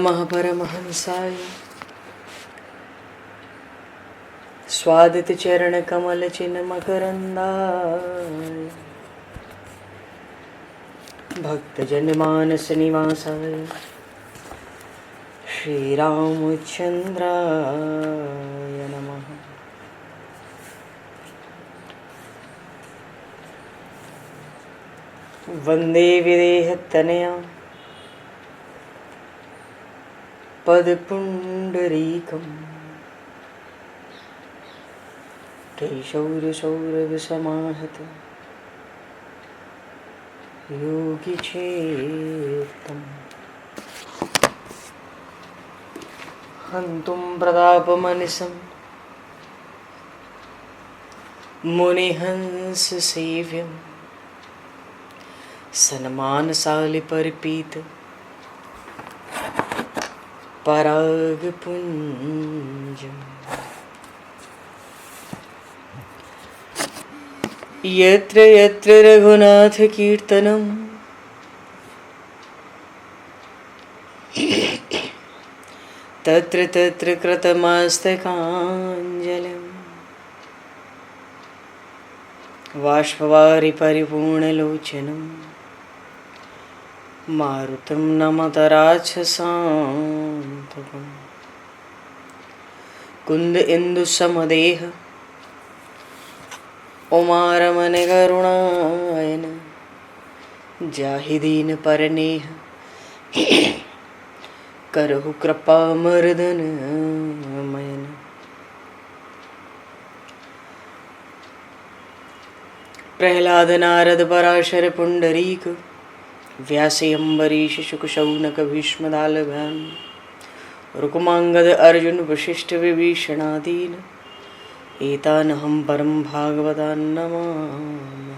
महापरमहंसाय स्वादित चरण कमल चिन्ह मकरंदाय भक्तजन मानस निवासाय श्री रामचंद्राय नमः। वंदे विदेहतनया पदपुंडरीकं केशौरसौरभसमाहत योगिचेतं हन्तुं प्रतापमनिशं मुनिहंससेव्यं सन्मानशालिपरिपीत परागपुञ्जम् यत्र यत्र रघुनाथकीर्तनं तत्र तत्र कृतमस्तकाञ्जलिं बाष्पवारि परिपूर्णलोचनं मारुतं नमत राक्षसान्तकं कुन्द इंदुसमदेह उमारमण करुणायन जाहि दीन परनेह करहु कृपा मर्दन मयन। प्रहलाद नारद पराशर पुंडरीक व्यासे अम्बरीश शुक शौनक भीष्म दालभ्याम रुक्मांगद अर्जुन वशिष्ठ विभीषणादीन एतानहं परम भागवतान् नमामि।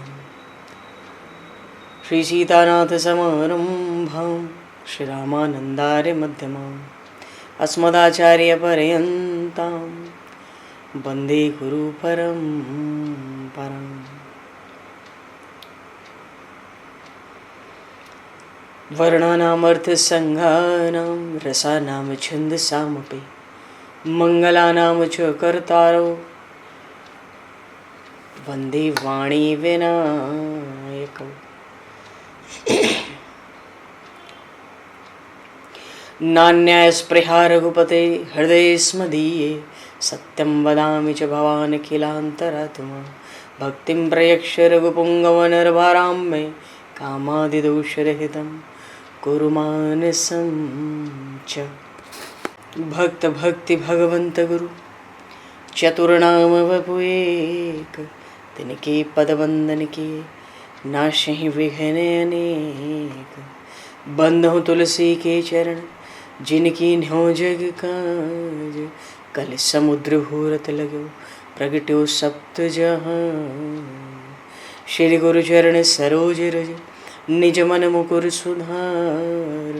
श्री सीतानाथ समारंभां श्री रामानन्दार्य मध्यमाम् अस्मदाचार्य पर्यन्तां वन्दे गुरु परम्पराम्। वर्णानामर्थसंज्ञानां रसानां छन्दसामपि मङ्गलानां च कर्तारो वन्दे वाणी विनायकौ। नान्यास्पृहा रघुपते हृदये स्मदीये सत्यं वदामि च भवान् किलान्तरात्मा भक्तिं प्रयक्ष रघुपुङ्गवनर्भारां मे कामादिदोषरहितं कुरु मानसं च। भक्त भक्ति भगवंत गुरु चतुर्नाम वपु एक तिनके पद वंदन के नाशहि विघ्न अनेक। बंधु तुलसी के चरण जिनकी न्यो जग काज कल समुद्र घोरत लगो प्रगट्यो सप्त जहां। श्री गुरु चरण सरोज रज निज मन मुकुर सुधार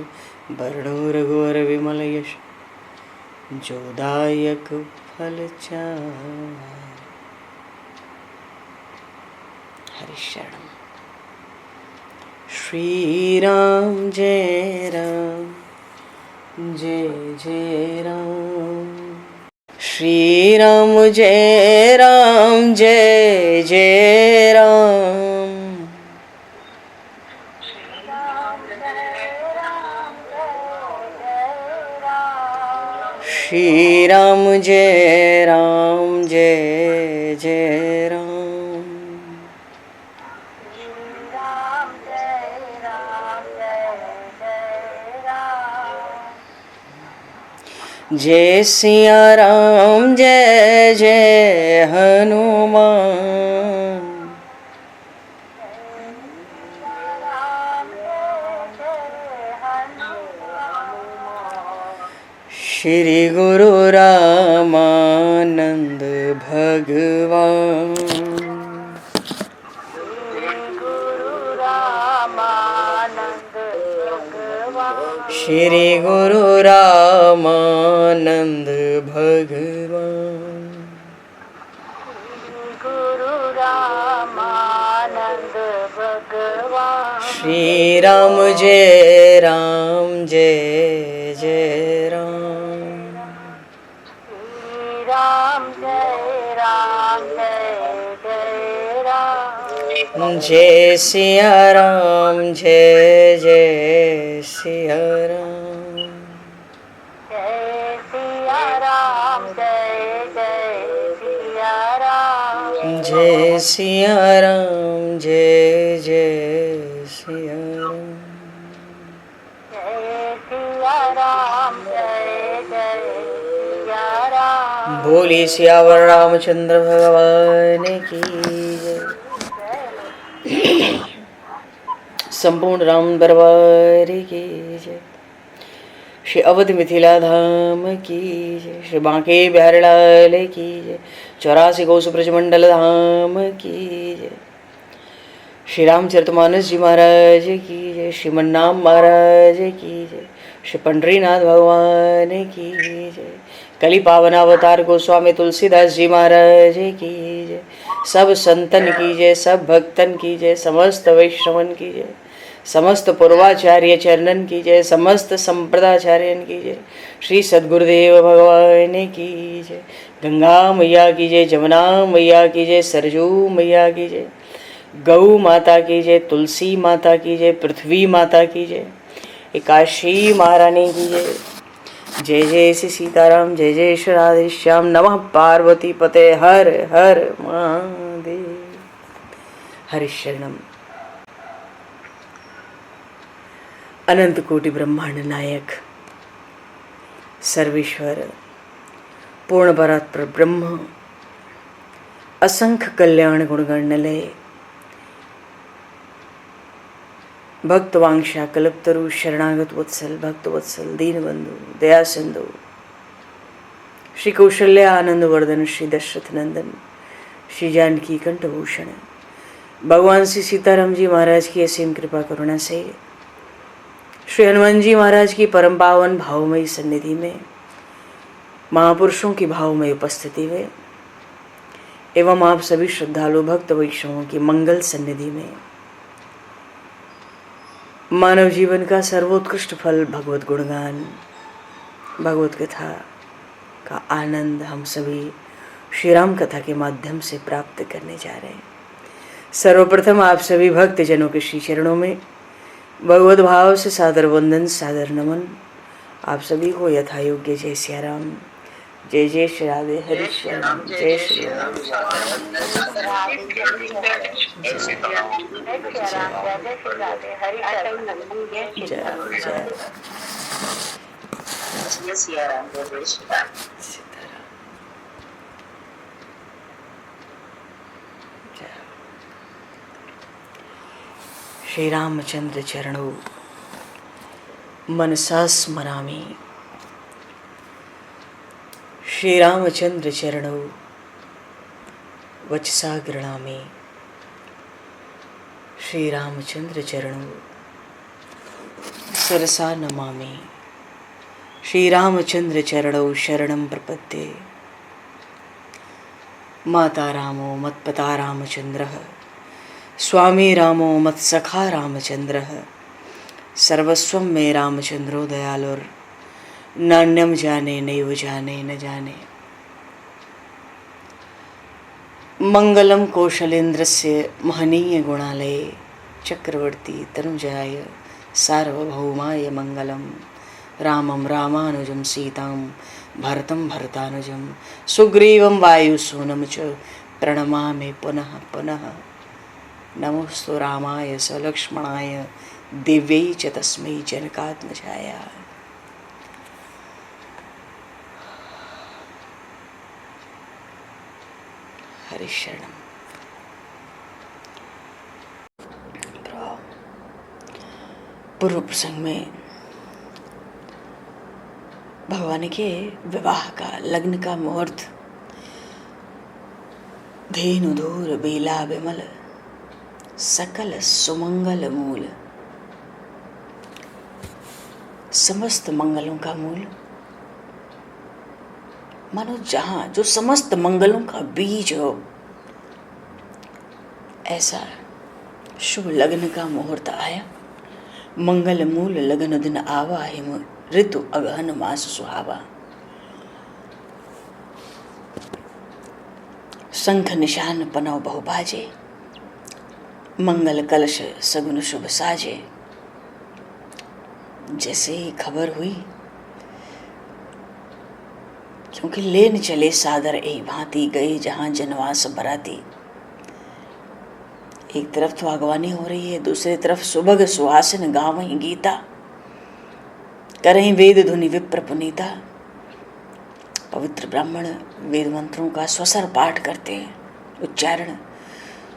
वर्णो रघुवर विमल यश जोदायक फलचार। हरिशरण श्री राम जय राम जय जय राम श्री राम जय राम जय जय राम श्री राम जय राम जय जय राम जय सिया राम जय जय हनुमान श्री गुरु रामानंद भगवान श्री गुरु रामानंद भगवान गुरु रामानंद भगवान। श्री राम जय राम जय जय राम। श्री राम जय जय राम। जय सिया राम जय जय सिया राम। जय सिया राम जय सिया राम। जय सिया राम जय जय सिया राम। जय सिया राम जय सिया राम। बोली सियावर रामचंद्र भगवान की जय। संपूर्ण राम दरबार की जय। श्री अवध मिथिला धाम की जय। श्री बांके बिहारी लाल की जय। 84 कोस ब्रजमंडल धाम की जय। श्री रामचरितमानस जी महाराज की जय। श्रीमन्नाम महाराज की जय। श्री पंडरीनाथ भगवान की जय। कली पावन अवतार गोस्वामी तुलसीदास जी महाराज की जय। सब संतन की जय, सब भक्तन की जय, समस्त वैष्णवन की जय, समस्त पूर्वाचार्य चरणन की जय, समस्त संप्रदाचार्यन की जय। श्री सद्गुरुदेव भगवान की जय। गंगा मैया की जय, जमुना मैया की जय, सरजू मैया की जय, गौ माता की जय, तुलसी माता की जय, पृथ्वी माता की जय, एकाशी महारानी की जय। जय जय श्री सीताराम, जय जय श्री राधे श्याम। नमः पार्वती पते हर हर महादेव। हरिशरणम। अनंत कोटि ब्रह्मांड नायक सर्वेश्वर पूर्ण परात्पर ब्रह्म असंख्य कल्याण गुणगणलय भक्तवांक्षा कल्पतरु शरणागत वत्सल भक्तवत्सल दीनबंधु दया सिंधु श्री कौशल्या आनंद वर्धन श्री दशरथ नंदन श्री जानकी कंठभूषण भगवान श्री सीताराम जी महाराज की असीम कृपा करुणा से श्री हनुमान जी महाराज की परम पावन भावमयी सन्निधि में महापुरुषों की भावमयी उपस्थिति में एवं आप सभी श्रद्धालु भक्त वैष्णवों की मंगल सन्निधि में मानव जीवन का सर्वोत्कृष्ट फल भगवत गुणगान भगवत कथा का आनंद हम सभी श्री राम कथा के माध्यम से प्राप्त करने जा रहे हैं। सर्वप्रथम आप सभी भक्त जनों के श्री चरणों में भगवत भाव से सादर वंदन सादर नमन। आप सभी को यथा योग्य जय सिया राम, जय जय श्री राधे हरि श्याम, जय श्री राम। श्री रामचंद्र चरणों मनसा स्मरामि। श्री रामचंद्र चरणों वचसा गृणामि। श्री रामचंद्र चरणों सरसा नमामि। श्री रामचंद्र चरणों शरणं प्रपद्ये। माता रामो मत्पता रामचंद्रः, स्वामी रामो मत्सखा रामचंद्रः, सर्वस्वं मे रामचंद्रो दयालुर, नान्यम जाने नैव जाने न जाने। मंगलम कौशलेन्द्रस्य महनीय गुणालये चक्रवर्ती तनुजाय सार्वभौमाय मंगलम। रामं रामानुजं सीतां भरतं भरतानुजं सुग्रीवं वायुसूनं च प्रणमामि पुनः पुनः। नमोस्तु रामाय सलक्ष्मणाय दिव्यै च तस्मै जनकात्मजाय। हरिशरणम। पूर्व प्रसंग में भगवान के विवाह का लग्न का मुहूर्त धेनुधूर बेला विमल सकल सुमंगल मूल, समस्त मंगलों का मूल मानो जहां जो समस्त मंगलों का बीज हो, ऐसा शुभ लग्न का मुहूर्त आया, मंगल मूल लगन दिन आवा, हिम ऋतु अगहन मास सुहावा। शंख निशान पनव बहु बाजे, मंगल कलश सगुन शुभ साजे। जैसे ही खबर हुई, क्योंकि लेन चले सादर ए भांति, गए जहां जनवास बराती। एक तरफ तो अगवानी हो रही है, दूसरी तरफ सुभग सुहासिन गावहीं गीता, करहीं वेद धुनि विप्र पुनीता। पवित्र ब्राह्मण वेद मंत्रों का स्वसर पाठ करते हैं, उच्चारण।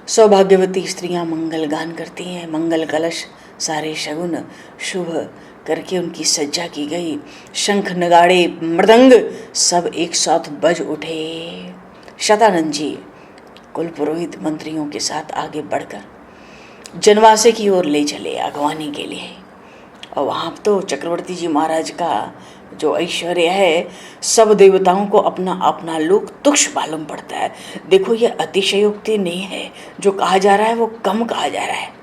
सौभाग्यवती स्त्रियां मंगल गान करती हैं, मंगल कलश सारे शगुन शुभ करके उनकी सज्जा की गई। शंख नगाड़े मृदंग सब एक साथ बज उठे। शतानंद जी कुल पुरोहित मंत्रियों के साथ आगे बढ़कर जनवासे की ओर ले चले अगवानी के लिए। और वहाँ तो चक्रवर्ती जी महाराज का जो ऐश्वर्य है, सब देवताओं को अपना अपना लोक तुक्ष मालूम पड़ता है। देखो, ये अतिशयोक्ति नहीं है, जो कहा जा रहा है वो कम कहा जा रहा है।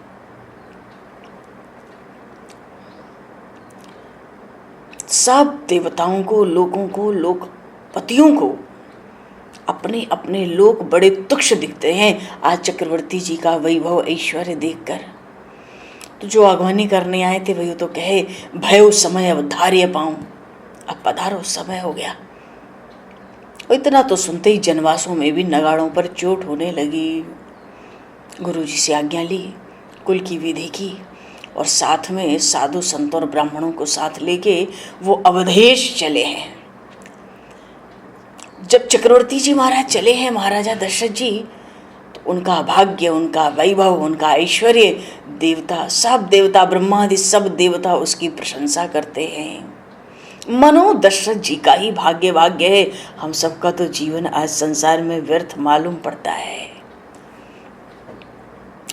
सब देवताओं को, लोगों को, लोकपतियों को अपने अपने लोक बड़े तुक्ष दिखते हैं आज चक्रवर्ती जी का वैभव ऐश्वर्य देखकर। तो जो अगवानी करने आए थे वही तो कहे, भयो समय अब धार्य पाऊं, अब पधारो समय हो गया। इतना तो सुनते ही जनवासों में भी नगाड़ों पर चोट होने लगी। गुरुजी से आज्ञा ली, कुल की विधि की, और साथ में साधु संतों और ब्राह्मणों को साथ लेके वो अवधेश चले हैं। जब चक्रवर्ती जी महाराज चले हैं, महाराजा दशरथ जी, तो उनका भाग्य, उनका वैभव, उनका ऐश्वर्य, देवता, सब देवता, ब्रह्मादि सब देवता उसकी प्रशंसा करते हैं। मनो दशरथ जी का ही भाग्य है। हम सबका तो जीवन आज संसार में व्यर्थ मालूम पड़ता है।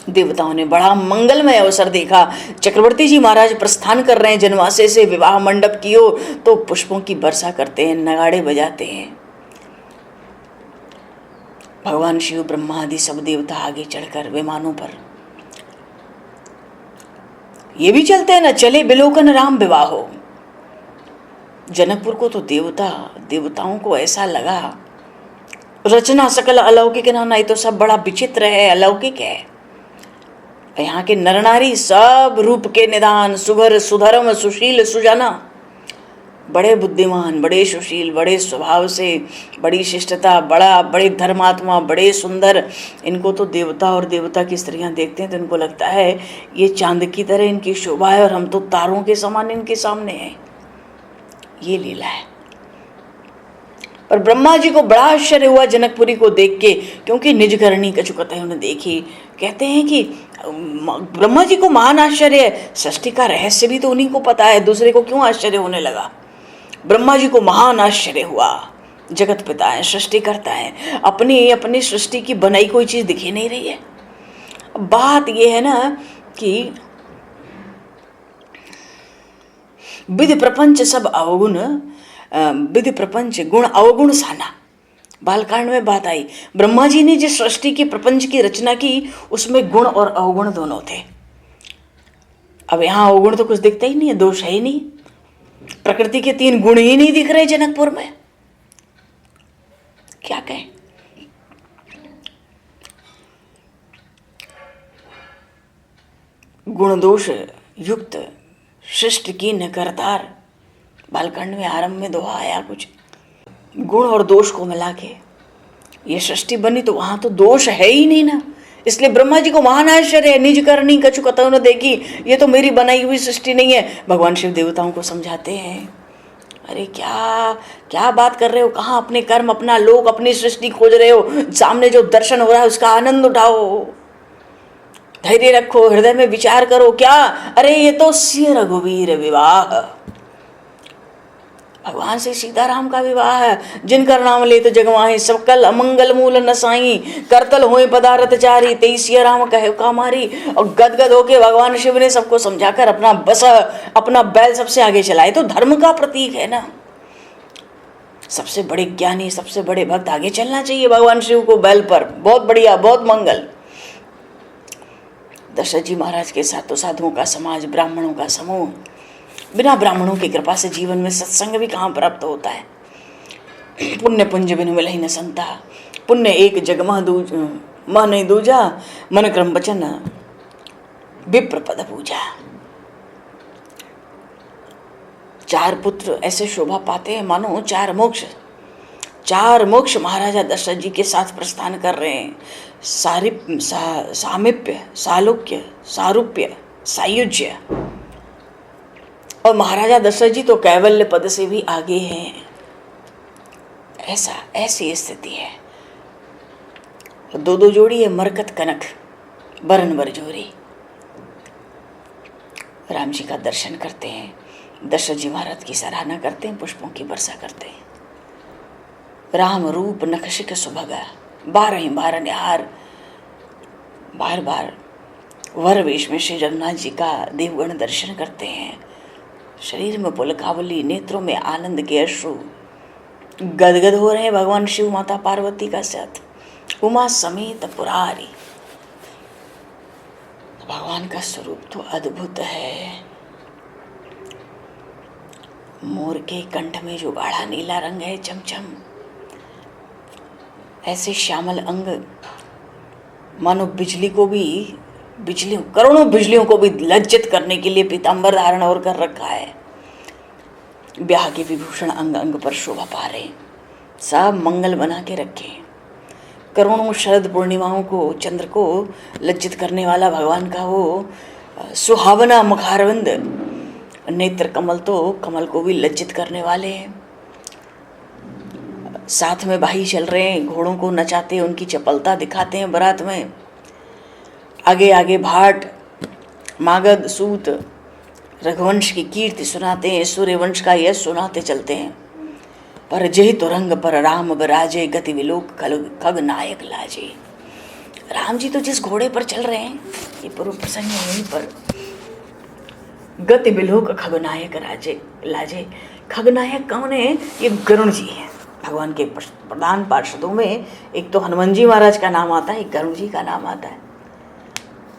देवताओं ने बड़ा मंगलमय अवसर देखा। चक्रवर्ती जी महाराज प्रस्थान कर रहे हैं जनवासे से विवाह मंडप की ओर, तो पुष्पों की वर्षा करते हैं, नगाड़े बजाते हैं। भगवान शिव, ब्रह्मा आदि सब देवता आगे चढ़कर विमानों पर ये भी चलते हैं, न चले बिलोकन राम विवाहो। जनकपुर को तो देवताओं को ऐसा लगा, रचना सकल अलौकिक ना, ये तो सब बड़ा विचित्र है, अलौकिक है। यहाँ के नर नारी सब रूप के निदान, सुघर सुधर्म सुशील सुजाना, बड़े बुद्धिमान, बड़े सुशील, बड़े स्वभाव से, बड़ी शिष्टता, बड़े धर्मात्मा, बड़े सुंदर। इनको तो देवता और देवता की स्त्रियां देखते हैं तो इनको लगता है ये चांद की तरह इनकी शोभा है और हम तो तारों के समान इनके सामने हैं। ये लीला है। पर ब्रह्मा जी को बड़ा आश्चर्य हुआ जनकपुरी को देख के, क्योंकि निज करनी कछुकतः उन्हें देखी। कहते हैं कि ब्रह्मा जी को महान आश्चर्य है, सृष्टि का रहस्य भी तो उन्हीं को पता है, दूसरे को क्यों आश्चर्य होने लगा। ब्रह्मा जी को महान आश्चर्य हुआ। जगत पिता है, सृष्टि करता है, अपनी सृष्टि की बनाई कोई चीज दिखी नहीं रही है। बात यह है ना कि विधि प्रपंच सब अवगुण, विधि प्रपंच गुण अवगुण साना। बालकांड में बात आई, ब्रह्मा जी ने जिस सृष्टि की प्रपंच की रचना की उसमें गुण और अवगुण दोनों थे। अब यहाँ अवगुण तो कुछ दिखता ही नहीं है, दोष है ही नहीं, प्रकृति के 3 गुण ही नहीं दिख रहे जनकपुर में। क्या कहें। गुण दोष युक्त सृष्टि की न करतार। बालकांड में आरंभ में दोहा आया कुछ, गुण और दोष को मिला के ये सृष्टि बनी, तो वहां तो दोष है ही नहीं ना। इसलिए ब्रह्मा जी को महान आश्चर्य है, निज करनी कछुकतः न देखी, ये तो मेरी बनाई हुई सृष्टि नहीं है। भगवान शिव देवताओं को समझाते हैं, अरे क्या बात कर रहे हो, कहाँ अपने कर्म, अपना लोक, अपनी सृष्टि खोज रहे हो। सामने जो दर्शन हो रहा है उसका आनंद उठाओ, धैर्य रखो, हृदय में विचार करो। क्या, अरे ये तो सिय रघुवीर विवाह, भगवान से सीताराम का विवाह है। जिनकर नाम ले तो जगवाहे, सकल अमंगल मूल नसाई, करतल होए पदारथ चारी, तेई सिया राम कहे कामारी। और गदगद होके भगवान शिव ने सबको समझाकर अपना बस, अपना बैल सबसे आगे चलाए। तो धर्म का प्रतीक है ना, सबसे बड़े ज्ञानी, सबसे बड़े भक्त आगे चलना चाहिए भगवान शिव को बैल पर। बहुत बढ़िया, बहुत मंगल। दशरथ जी महाराज के साथ तो साधुओं का समाज, ब्राह्मणों का समूह, बिना ब्राह्मणों की कृपा से जीवन में सत्संग भी कहाँ प्राप्त होता है। पुण्य पुंज बिनु मिलहि न संता, पुण्य एक जग मह नहीं दूजा, मन क्रम वचन विप्र पद पूजा। 4 पुत्र ऐसे शोभा पाते हैं मानो 4 मोक्ष महाराजा दशरथ जी के साथ प्रस्थान कर रहे हैं। सामिप्य, सालोक्य, सारूप्य, सायुज्य। और महाराजा दशरथ जी तो कैवल्य पद से भी आगे हैं। ऐसी स्थिति है। 2 जोड़ी है, मरकत कनक बरन बरजोरी। राम जी का दर्शन करते हैं, दशरथ जी महाराज की सराहना करते हैं, पुष्पों की वर्षा करते हैं। राम रूप नखशिक सुभगा, 12 निहार। बार बार वर वेश में श्री रघुनाथ जी का देवगण दर्शन करते हैं। शरीर में पुलकावली, नेत्रों में आनंद के अश्रु गदगद हो रहे हैं। भगवान शिव, माता पार्वती का साथ, उमा समेत पुरारी। भगवान का स्वरूप तो अद्भुत है। मोर के कंठ में जो गाढ़ा नीला रंग है, चमचम, ऐसे श्यामल अंग मानो करोड़ों बिजलियों को भी लज्जित करने के लिए पीतांबर धारण और कर रखा है। ब्याह के विभूषण अंग अंग पर शोभा पा रहे, सब मंगल बना के रखे। करोड़ों शरद पूर्णिमाओं को, चंद्र को लज्जित करने वाला भगवान का वो सुहावना मुखारविंद, नेत्र कमल तो कमल को भी लज्जित करने वाले हैं। साथ में भाई चल रहे हैं, घोड़ों को नचाते हैं, उनकी चपलता दिखाते हैं बारात में। आगे आगे भाट, मागध, सूत रघुवंश की कीर्ति सुनाते हैं, सूर्यवंश का यश सुनाते चलते हैं। पर जय तुरंग पर राम बराजे, गति विलोक खग नायक लाजे। राम जी तो जिस घोड़े पर चल रहे हैं, ये पूर्व प्रसंग है यहीं पर, गति विलोक खग नायक लाजे। खगनायक कौन है? ये गरुण जी हैं। भगवान के प्रधान पार्षदों में एक तो हनुमान जी महाराज का नाम आता है, एक गरुण जी का नाम आता है।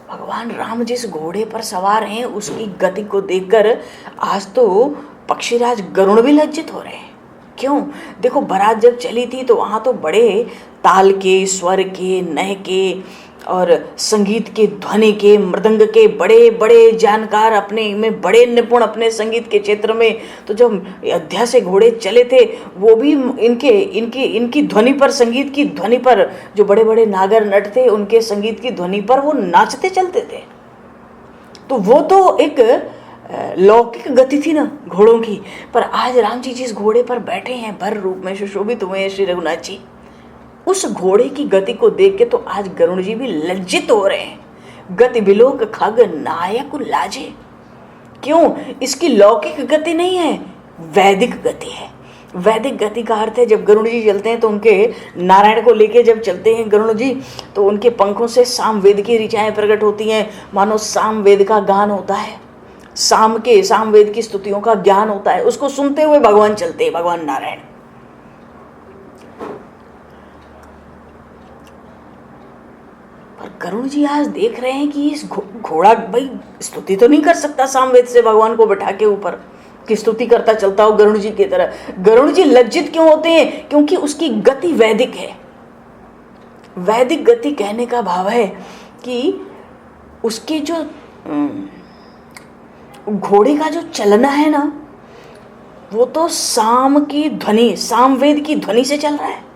भगवान राम जिस घोड़े पर सवार हैं, उसकी गति को देखकर आज तो पक्षीराज गरुण भी लज्जित हो रहे हैं। क्यों? देखो, बारात जब चली थी तो वहाँ तो बड़े ताल के, स्वर के, नह के और संगीत के, ध्वनि के, मृदंग के बड़े बड़े जानकार, अपने में बड़े निपुण अपने संगीत के क्षेत्र में। तो जब अयोध्या से घोड़े चले थे, वो भी इनकी ध्वनि पर, संगीत की ध्वनि पर, जो बड़े बड़े नागर नट थे, उनके संगीत की ध्वनि पर वो नाचते चलते थे। तो वो तो एक लौकिक गति थी ना घोड़ों की। पर आज राम जी जिस घोड़े पर बैठे हैं, भर रूप में सुशोभित हुए हैं श्री रघुनाथ जी, उस घोड़े की गति को देख के तो आज गरुण जी भी लज्जित हो रहे हैं। गति बिलोक खग नायक लाजे। क्यों? इसकी लौकिक गति नहीं है, वैदिक गति है। वैदिक गति का अर्थ है, जब गरुण जी चलते हैं तो उनके नारायण को लेके जब चलते हैं गरुण जी, तो उनके पंखों से सामवेद की ऋचाएं प्रकट होती हैं, मानो सामवेद का गान होता है, सामवेद की स्तुतियों का ज्ञान होता है। उसको सुनते हुए भगवान चलते हैं, भगवान नारायण। गरुण जी आज देख रहे हैं कि इस घोड़ा भाई स्तुति तो नहीं कर सकता सामवेद से, भगवान को बैठा के ऊपर की स्तुति करता चलता हो गरुण जी की तरह। गरुण जी लज्जित क्यों होते हैं? क्योंकि उसकी गति वैदिक है। वैदिक गति कहने का भाव है कि उसके जो घोड़े का जो चलना है ना, वो तो सामवेद की ध्वनि से चल रहा है।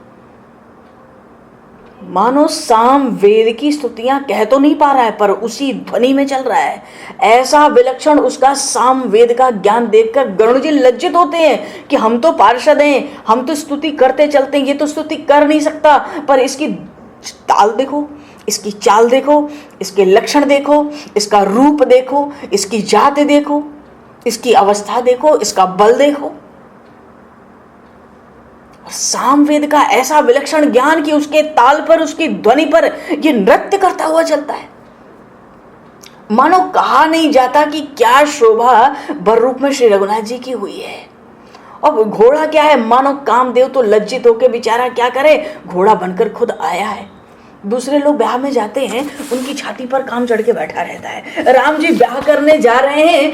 मानो सामवेद की स्तुतियां कह तो नहीं पा रहा है, पर उसी ध्वनि में चल रहा है। ऐसा विलक्षण उसका सामवेद का ज्ञान देखकर गरुण जी लज्जित होते हैं कि हम तो पार्षद हैं, हम तो स्तुति करते चलते हैं, ये तो स्तुति कर नहीं सकता। पर इसकी ताल देखो, इसकी चाल देखो, इसके लक्षण देखो, इसका रूप देखो, इसकी जात देखो, इसकी अवस्था देखो, इसका बल देखो। सामवेद का ऐसा विलक्षण ज्ञान कि उसके ताल पर, उसकी ध्वनि पर ये नृत्य करता हुआ चलता है। मानो कहा नहीं जाता कि क्या शोभा बर रूप में श्री रघुनाथ जी की हुई है। और घोड़ा क्या है? मानो कामदेव तो लज्जित होकर बेचारा क्या करे, घोड़ा बनकर खुद आया है। दूसरे लोग ब्याह में जाते हैं, उनकी छाती पर काम चढ़ के बैठा रहता है। राम जी ब्याह करने जा रहे हैं,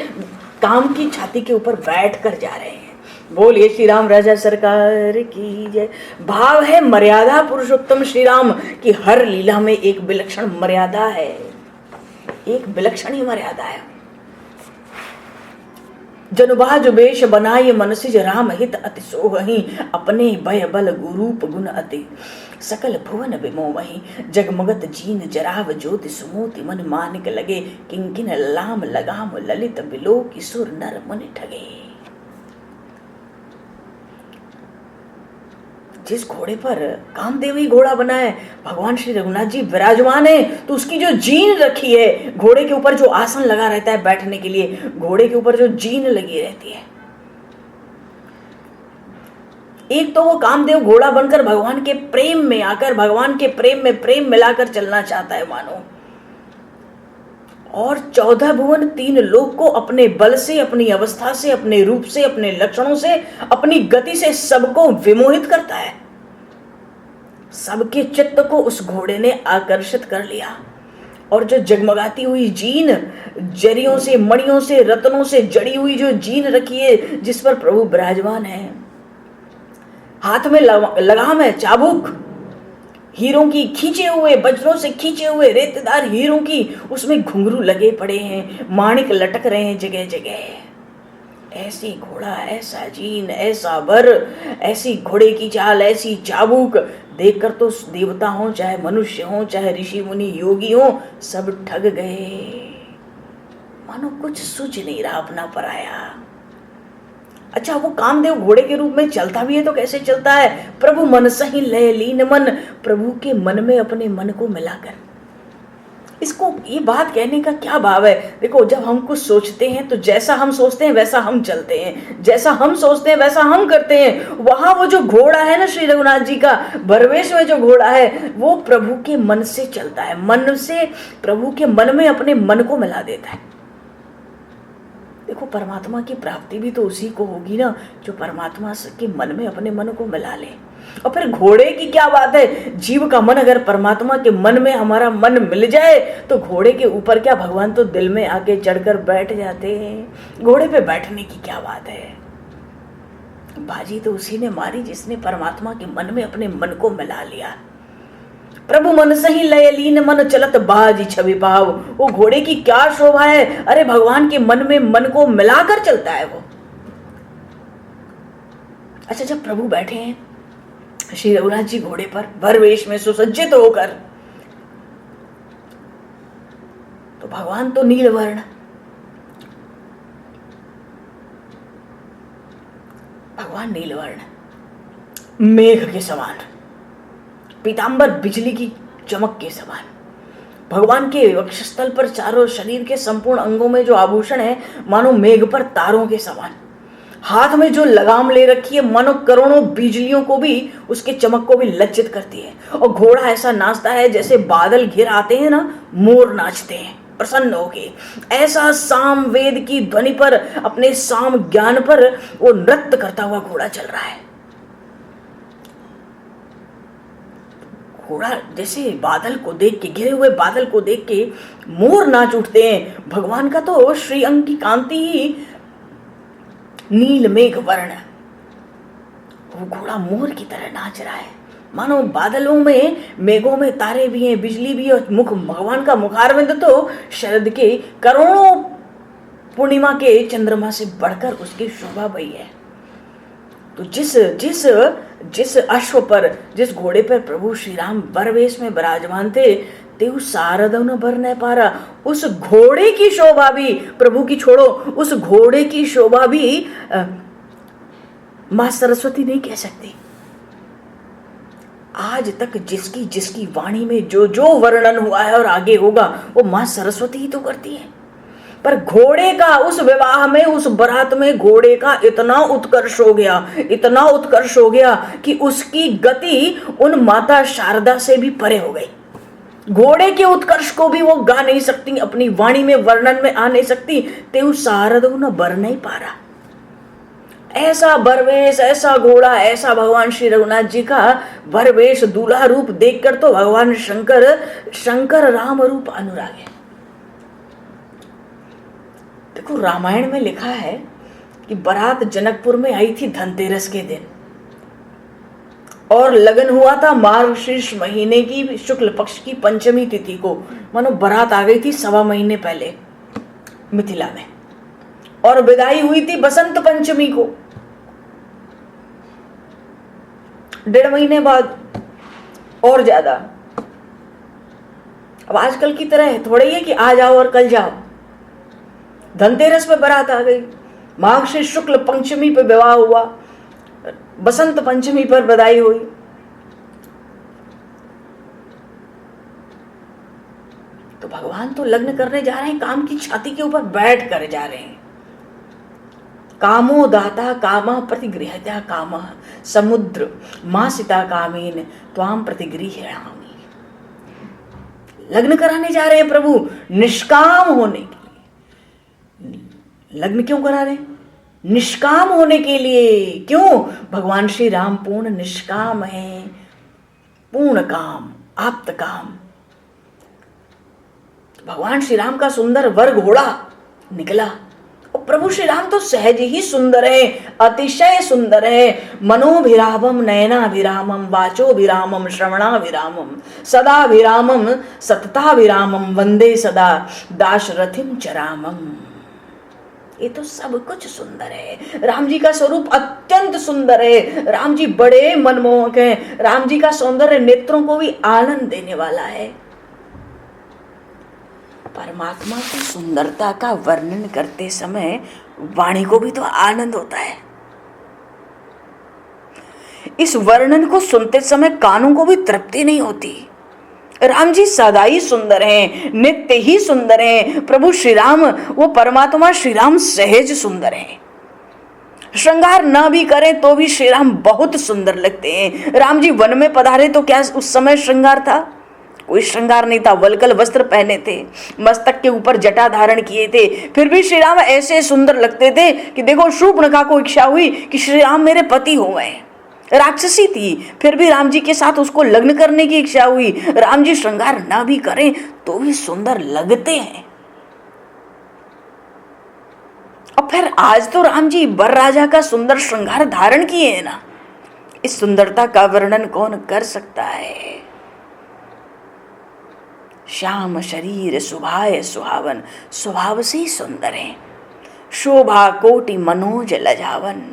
काम की छाती के ऊपर बैठ कर जा रहे हैं। बोलिए श्री राम राजा सरकार की जय। भाव है मर्यादा पुरुषोत्तम श्री राम की हर लीला में एक विलक्षण मर्यादा है, एक विलक्षण ही मर्यादा है। जनुबाज वेश बनाय मनसिज राम हित अति सोहहि, अपने भय बल गुरूप गुण अति सकल भुवन विमोहि। जगमगत जीन जराव ज्योति सुमोति, मन मानिक लगे किंकिन लाम लगाम ललित बिलो किशोर नर मुनि ठगे। जिस घोड़े पर कामदेव ही घोड़ा बना है, भगवान श्री रघुनाथ जी विराजमान है, तो उसकी जो जीन रखी है, घोड़े के ऊपर जो आसन लगा रहता है बैठने के लिए, घोड़े के ऊपर जो जीन लगी रहती है, एक तो वो कामदेव घोड़ा बनकर भगवान के प्रेम में आकर भगवान के प्रेम में प्रेम मिलाकर चलना चाहता है मानो, और 14 भुवन 3 लोक को अपने बल से, अपनी अवस्था से, अपने रूप से, अपने लक्षणों से, अपनी गति से सबको विमोहित करता है। सबके चित्त को उस घोड़े ने आकर्षित कर लिया, और जो जगमगाती हुई जीन, जरियों से, मणियों से, रत्नों से जड़ी हुई जो जीन रखी है, जिस पर प्रभु विराजमान है, हाथ में लगाम है, चाबुक हीरों की खींचे हुए, वज्रों से खींचे हुए रेतदार हीरों की, उसमें घुंघरू लगे पड़े हैं, माणिक लटक रहे हैं जगह जगह। ऐसी घोड़ा, ऐसा जीन, ऐसा बर, ऐसी घोड़े की चाल, ऐसी चाबुक देखकर तो देवता हो, चाहे मनुष्य हो, चाहे ऋषि मुनि योगी हो, सब ठग गए। मानो कुछ सूझ नहीं रहा अपना पराया। अच्छा, वो कामदेव घोड़े के रूप में चलता भी है तो कैसे चलता है? प्रभु मन सही लय लीन मन, प्रभु के मन में अपने मन को मिलाकर। इसको ये बात कहने का क्या भाव है? देखो, जब हम कुछ सोचते हैं तो जैसा हम सोचते हैं वैसा हम चलते हैं, जैसा हम सोचते हैं वैसा हम करते हैं। वहां वो जो घोड़ा है ना, श्री रघुनाथ जी का भरवेश में जो घोड़ा है, वो प्रभु के मन से चलता है, मन से प्रभु के मन में अपने मन को मिला देता है। देखो, परमात्मा की प्राप्ति भी तो उसी को होगी ना जो परमात्मा के मन में अपने मन को मिला ले। और फिर घोड़े की क्या बात है? जीव का मन अगर परमात्मा के मन में हमारा मन मिल जाए तो घोड़े के ऊपर क्या, भगवान तो दिल में आके चढ़कर बैठ जाते हैं। घोड़े पे बैठने की क्या बात है? बाजी तो उसी ने मारी जिसने परमात्मा के मन में अपने मन को मिला लिया। प्रभु मन सही लय लीन मन, चलत बाजी छवि भाव। वो घोड़े की क्या शोभा है? अरे भगवान के मन में मन को मिलाकर चलता है वो। अच्छा, जब प्रभु बैठे हैं श्री रघुनाथ जी घोड़े पर भरवेश में सुसज्जित होकर, तो भगवान तो नीलवर्ण, भगवान नीलवर्ण, मेघ के समान, पीतांबर बिजली की चमक के समान। भगवान के वक्षस्थल पर चारों शरीर के संपूर्ण अंगों में जो आभूषण है, मानो मेघ पर तारों के समान। हाथ में जो लगाम ले रखी है, मानो करोड़ों बिजलियों को भी, उसके चमक को भी लज्जित करती है। और घोड़ा ऐसा नाचता है जैसे बादल घिर आते हैं ना, मोर नाचते हैं प्रसन्न होके। ऐसा साम वेद की ध्वनि पर, अपने साम ज्ञान पर वो नृत्य करता हुआ घोड़ा चल रहा है। घोड़ा जैसे बादल को देख के, घिरे हुए बादल को देख के मोर नाच उठते हैं। भगवान का तो श्री अंग की कांति ही नील मेघ वर्ण, वो घोड़ा मोर की तरह नाच रहा है। मानो बादलों में, मेघों में तारे भी हैं, बिजली भी है, और मुख, भगवान का मुखारविंद तो शरद के करोड़ों पूर्णिमा के चंद्रमा से बढ़कर उसकी शोभा भई है। तो जिस अश्व पर, जिस घोड़े पर प्रभु श्री राम बरवेश में विराजमान थे, तेऊ सारदव न भर न पारा। उस घोड़े की शोभा भी, प्रभु की छोड़ो, उस घोड़े की शोभा भी मां सरस्वती नहीं कह सकती। आज तक जिसकी जिसकी वाणी में जो जो वर्णन हुआ है और आगे होगा, वो मां सरस्वती ही तो करती है। पर घोड़े का उस विवाह में, उस बारात में घोड़े का इतना उत्कर्ष हो गया, इतना उत्कर्ष हो गया कि उसकी गति उन माता शारदा से भी परे हो गई। घोड़े के उत्कर्ष को भी वो गा नहीं सकती, अपनी वाणी में वर्णन में आ नहीं सकती। तेऊ शारद न बर नहीं पारा। ऐसा बरवेश, ऐसा घोड़ा, ऐसा भगवान श्री रघुनाथ जी का बरवेश, दूल्हा रूप देखकर तो भगवान शंकर राम रूप अनुरागे। देखो रामायण में लिखा है कि बारात जनकपुर में आई थी धनतेरस के दिन, और लगन हुआ था मार्गशीर्ष महीने की शुक्ल पक्ष की पंचमी तिथि को। मानो बारात आ गई थी 1.25 महीने पहले मिथिला में, और विदाई हुई थी बसंत पंचमी को 1.5 महीने बाद और ज्यादा। अब आजकल की तरह थोड़ा ही है कि आज आओ और कल जाओ। धनतेरस पे बारात आ गई, मार्गशीर्ष शुक्ल पंचमी पे विवाह हुआ, बसंत पंचमी पर बधाई हुई। तो भगवान तो लग्न करने जा रहे हैं, काम की छाती के ऊपर बैठ कर जा रहे हैं। कामो दाता कामः प्रतिगृहत्या कामः समुद्र मां सीता कामेन त्वाम प्रतिगृह्णामि। लग्न कराने जा रहे हैं प्रभु निष्काम होने के लिए। लग्न क्यों करा रहे हैं? निष्काम होने के लिए। क्यों? भगवान श्री राम पूर्ण निष्काम हैं, पूर्ण काम, आप्त काम। भगवान श्री राम का सुंदर वर घोड़ा निकला, और प्रभु श्री राम तो सहज ही सुंदर है, अतिशय सुंदर है। मनोभिरामम नयनाभिरामम वाचोभिरामम श्रवणाभिरामम सदाभिरामम सतताभिरामम वंदे सदा दाशरथिम चरामम। ये तो सब कुछ सुंदर है। राम जी का स्वरूप अत्यंत सुंदर है। राम जी बड़े मनमोहक हैं। राम जी का सौंदर्य नेत्रों को भी आनंद देने वाला है। परमात्मा की सुंदरता का वर्णन करते समय वाणी को भी तो आनंद होता है। इस वर्णन को सुनते समय कानों को भी तृप्ति नहीं होती। राम जी सदा ही सुंदर हैं, नित्य ही सुंदर हैं। प्रभु श्री राम, वो परमात्मा श्री राम सहज सुंदर हैं। श्रृंगार ना भी करें तो भी श्री राम बहुत सुंदर लगते हैं। राम जी वन में पधारे तो क्या उस समय श्रृंगार था? कोई श्रृंगार नहीं था। वल्कल वस्त्र पहने थे, मस्तक के ऊपर जटा धारण किए थे, फिर भी श्री राम ऐसे सुंदर लगते थे कि देखो शूर्पणखा को इच्छा हुई कि श्री राम मेरे पति हो गए। राक्षसी थी, फिर भी राम जी के साथ उसको लग्न करने की इच्छा हुई। राम जी श्रृंगार ना भी करें तो भी सुंदर लगते हैं। और फिर आज तो राम जी वर राजा का सुंदर श्रृंगार धारण किए हैं ना। इस सुंदरता का वर्णन कौन कर सकता है? श्याम शरीर सुभाय सुहावन, स्वभाव से सुंदर है। शोभा कोटि मनोज लजावन,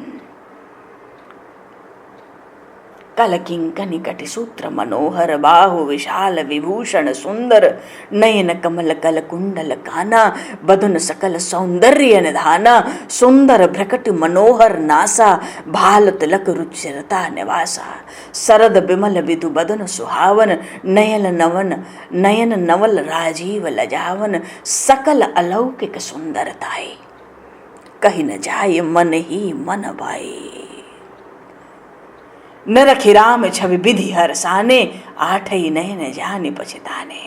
कलकिंकन कटि सूत्र मनोहर, बाहु विशाल विभूषण सुंदर, नयन कमल कल कुंडल काना, बदन सकल सौंदर्य निधाना, सुंदर भ्रकट मनोहर नासा, भाल तिलक रुचिरता निवासा, सरद बिमल विधु बदन सुहावन, नयन नवल राजीव लजावन, सकल अलौकिक सुंदरताई, कहीं न जाए मन ही मन भाई। न रखी राम छवि विधि हरसाने, आठ ही नयन जाने पछताने।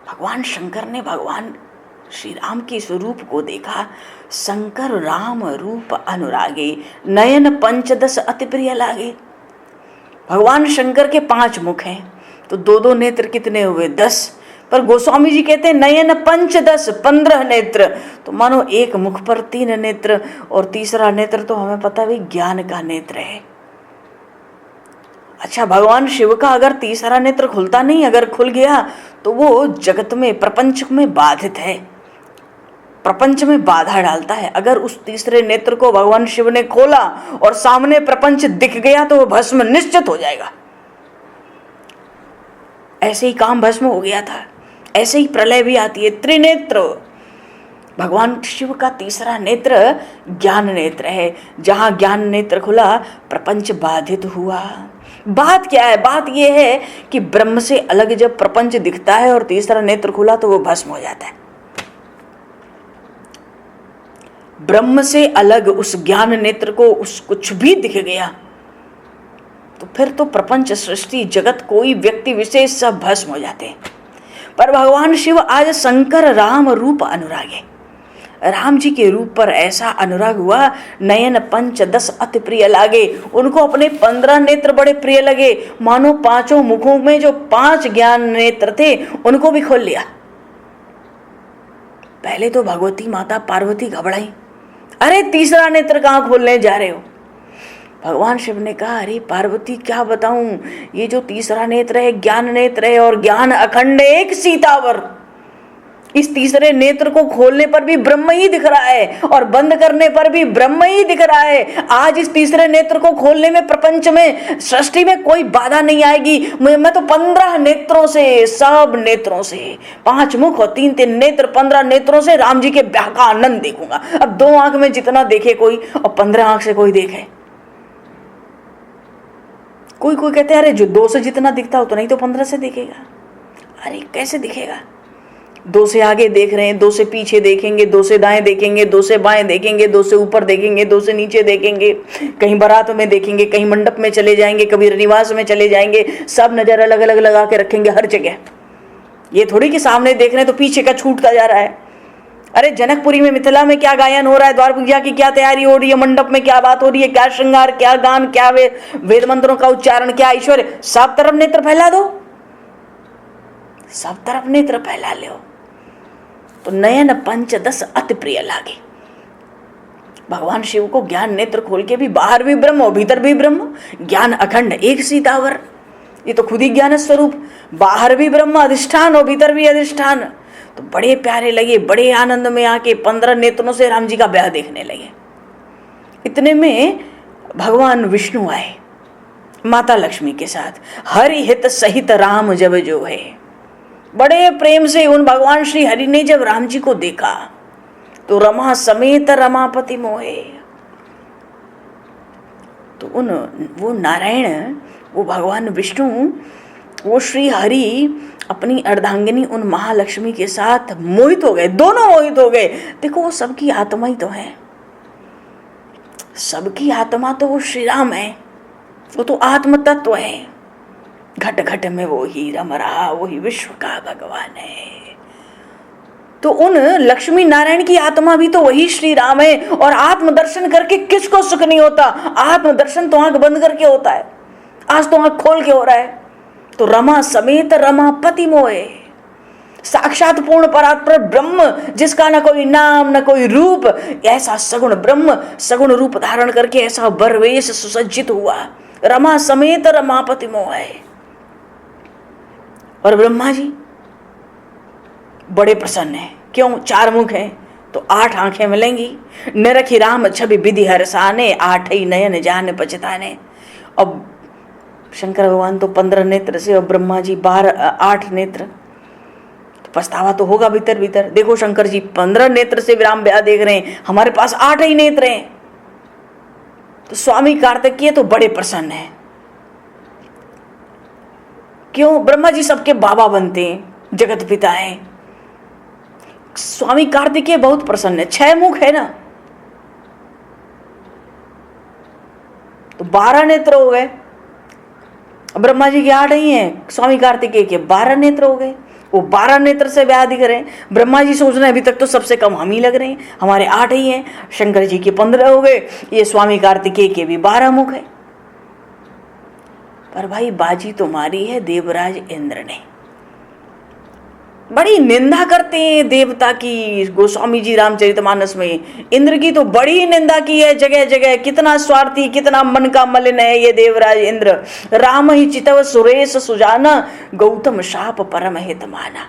भगवान शंकर ने भगवान श्री राम के स्वरूप को देखा। शंकर राम रूप अनुरागे, नयन पंचदश अति प्रिय लागे। भगवान शंकर के 5 मुख हैं, तो 2-2 नेत्र कितने हुए? 10। पर गोस्वामी जी कहते हैं नयन पंचदश, 15 नेत्र। तो मानो एक मुख पर 3 नेत्र, और तीसरा नेत्र तो हमें पता भी ज्ञान का नेत्र है। अच्छा, भगवान शिव का अगर तीसरा नेत्र खुलता नहीं, अगर खुल गया तो वो जगत में, प्रपंच में बाधित है, प्रपंच में बाधा डालता है। अगर उस तीसरे नेत्र को भगवान शिव ने खोला और सामने प्रपंच दिख गया तो वो भस्म निश्चित हो जाएगा। ऐसे ही काम भस्म हो गया था। ऐसे ही प्रलय भी आती है। त्रिनेत्र, भगवान शिव का तीसरा नेत्र ज्ञान नेत्र है। जहां ज्ञान नेत्र खुला प्रपंच बाधित हुआ। बात क्या है? बात यह है कि ब्रह्म से अलग जब प्रपंच दिखता है और तीसरा नेत्र खुला तो वो भस्म हो जाता है। ब्रह्म से अलग उस ज्ञान नेत्र को उस कुछ भी दिख गया तो फिर तो प्रपंच, सृष्टि, जगत, कोई व्यक्ति विशेष सब भस्म हो जाते हैं। पर भगवान शिव आज शंकर राम रूप अनुरागे, राम जी के रूप पर ऐसा अनुराग हुआ, नयन पंच दस अति प्रिय लागे। उनको अपने 15 नेत्र बड़े प्रिय लगे, मानो पांचों मुखों में जो 5 ज्ञान नेत्र थे उनको भी खोल लिया। पहले तो भगवती माता पार्वती घबराई, अरे तीसरा नेत्र कहाँ खोलने जा रहे हो? भगवान शिव ने कहा, अरे पार्वती क्या बताऊं, ये जो तीसरा नेत्र है ज्ञान नेत्र है, और ज्ञान अखंड एक सीतावर। इस तीसरे नेत्र को खोलने पर भी ब्रह्म ही दिख रहा है और बंद करने पर भी ब्रह्म ही दिख रहा है। आज इस तीसरे नेत्र को खोलने में, प्रपंच में, सृष्टि में कोई बाधा नहीं आएगी। मैं तो 15 नेत्रों से, सब नेत्रों से, 5 मुख और 3 नेत्र, 15 नेत्रों से राम जी के ब्याह का आनंद देखूंगा। अब 2 आंख में जितना देखे कोई और 15 आंख से कोई देखे। कोई कहते हैं अरे जो 2 से जितना दिखता हो तो नहीं तो 15 से दिखेगा। अरे कैसे दिखेगा? 2 से आगे देख रहे हैं, 2 से पीछे देखेंगे, 2 से दाएं देखेंगे, 2 से बाएं देखेंगे, 2 से ऊपर देखेंगे, 2 से नीचे देखेंगे, कहीं बारात में देखेंगे, कहीं मंडप में चले जाएंगे, कभी निवास में चले जाएंगे, सब नजर अलग अलग लगा के रखेंगे हर जगह। ये थोड़ी कि सामने देख रहे हैं तो पीछे का छूटता जा रहा है। अरे जनकपुरी में, मिथिला में क्या गायन हो रहा है, द्वार पूजा की क्या तैयारी हो रही है, मंडप में क्या बात हो रही है, क्या श्रृंगार, क्या गान, क्या वेद मंत्रों का उच्चारण, क्या ऐश्वर्य, सब तरफ नेत्र फैला दो, सब तरफ नेत्र फैला लो तो नयन पंच दस अति प्रिय लागे। भगवान शिव को ज्ञान नेत्र खोल के भी बाहर भी ब्रह्म और भीतर भी ब्रह्म, ज्ञान अखंड एक सीतावर। ये तो खुद ही ज्ञान स्वरूप, बाहर भी ब्रह्म अधिष्ठान और भीतर भी अधिष्ठान। तो बड़े प्यारे लगे, बड़े आनंद में आके 15 नेत्रों से राम जी का ब्याह देखने लगे। इतने में भगवान विष्णु आए माता लक्ष्मी के साथ, हरि हित सहित राम जब जो है। बड़े प्रेम से उन भगवान श्री हरि ने जब राम जी को देखा तो रमा समेत रमापति मोहे। तो वो नारायण, वो भगवान विष्णु, वो श्री हरि अपनी अर्धांगिनी उन महालक्ष्मी के साथ मोहित हो गए, दोनों मोहित हो गए। देखो वो सबकी आत्मा ही तो है, सबकी आत्मा तो वो श्री राम है, वो तो आत्म तत्व है। घट घट में वो ही रम रहा, वही विश्व का भगवान है। तो उन लक्ष्मी नारायण की आत्मा भी तो वही श्री राम है। और आत्मदर्शन करके किसको सुख नहीं होता? आत्मदर्शन तो आंख बंद करके होता है, आज तो आंख खोल के हो रहा है। तो रमा समेत रमापति मोहे, साक्षात पूर्ण परात्पर ब्रह्म, जिसका न कोई नाम न कोई रूप, ऐसा सगुण ब्रह्म सगुण रूप धारण करके ऐसा बरवेश सुसज्जित हुआ। रमा समेत रमापति मोहे। और ब्रह्मा जी बड़े प्रसन्न हैं। क्यों? 4 मुख हैं तो 8 आंखें मिलेंगी। निरखी राम छवि विधि हरसाने, 8 ही नयन जान पछताने। अब शंकर भगवान तो 15 नेत्र से और ब्रह्मा जी 8 नेत्र, तो पछतावा तो होगा भीतर भीतर। देखो शंकर जी 15 नेत्र से राम ब्याह देख रहे हैं, हमारे पास 8 ही नेत्र हैं। तो स्वामी कार्तिकेय तो बड़े प्रसन्न हैं। क्यों? ब्रह्मा जी सबके बाबा बनते हैं, जगत पिता हैं। स्वामी कार्तिकेय बहुत प्रसन्न है, 6 मुख है ना, तो 12 नेत्र हो गए। ब्रह्मा जी के 8 ही हैं, स्वामी कार्तिकेय के 12 नेत्र हो गए। वो 12 नेत्र से ब्याह दिख रहे हैं। ब्रह्मा जी सोच रहे हैं अभी तक तो सबसे कम हम ही लग रहे हैं, हमारे 8 ही हैं। शंकर जी के 15 हो गए, ये स्वामी कार्तिकेय के भी 12 मुख है। पर भाई बाजी तो मारी है देवराज इंद्र ने। बड़ी निंदा करते हैं देवता की गोस्वामी जी रामचरितमानस में। इंद्र की तो बड़ी निंदा की है जगह जगह। कितना स्वार्थी, कितना मन का मलिन है ये देवराज इंद्र। राम ही चितव सुरेश सुजाना, गौतम शाप परम हित माना।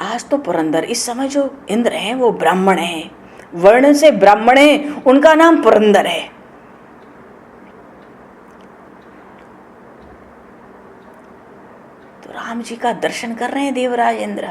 आज तो पुरंदर, इस समय जो इंद्र हैं वो ब्राह्मण हैं, वर्ण से ब्राह्मण हैं, उनका नाम पुरंदर है। राम जी का दर्शन कर रहे हैं देवराज इंद्र,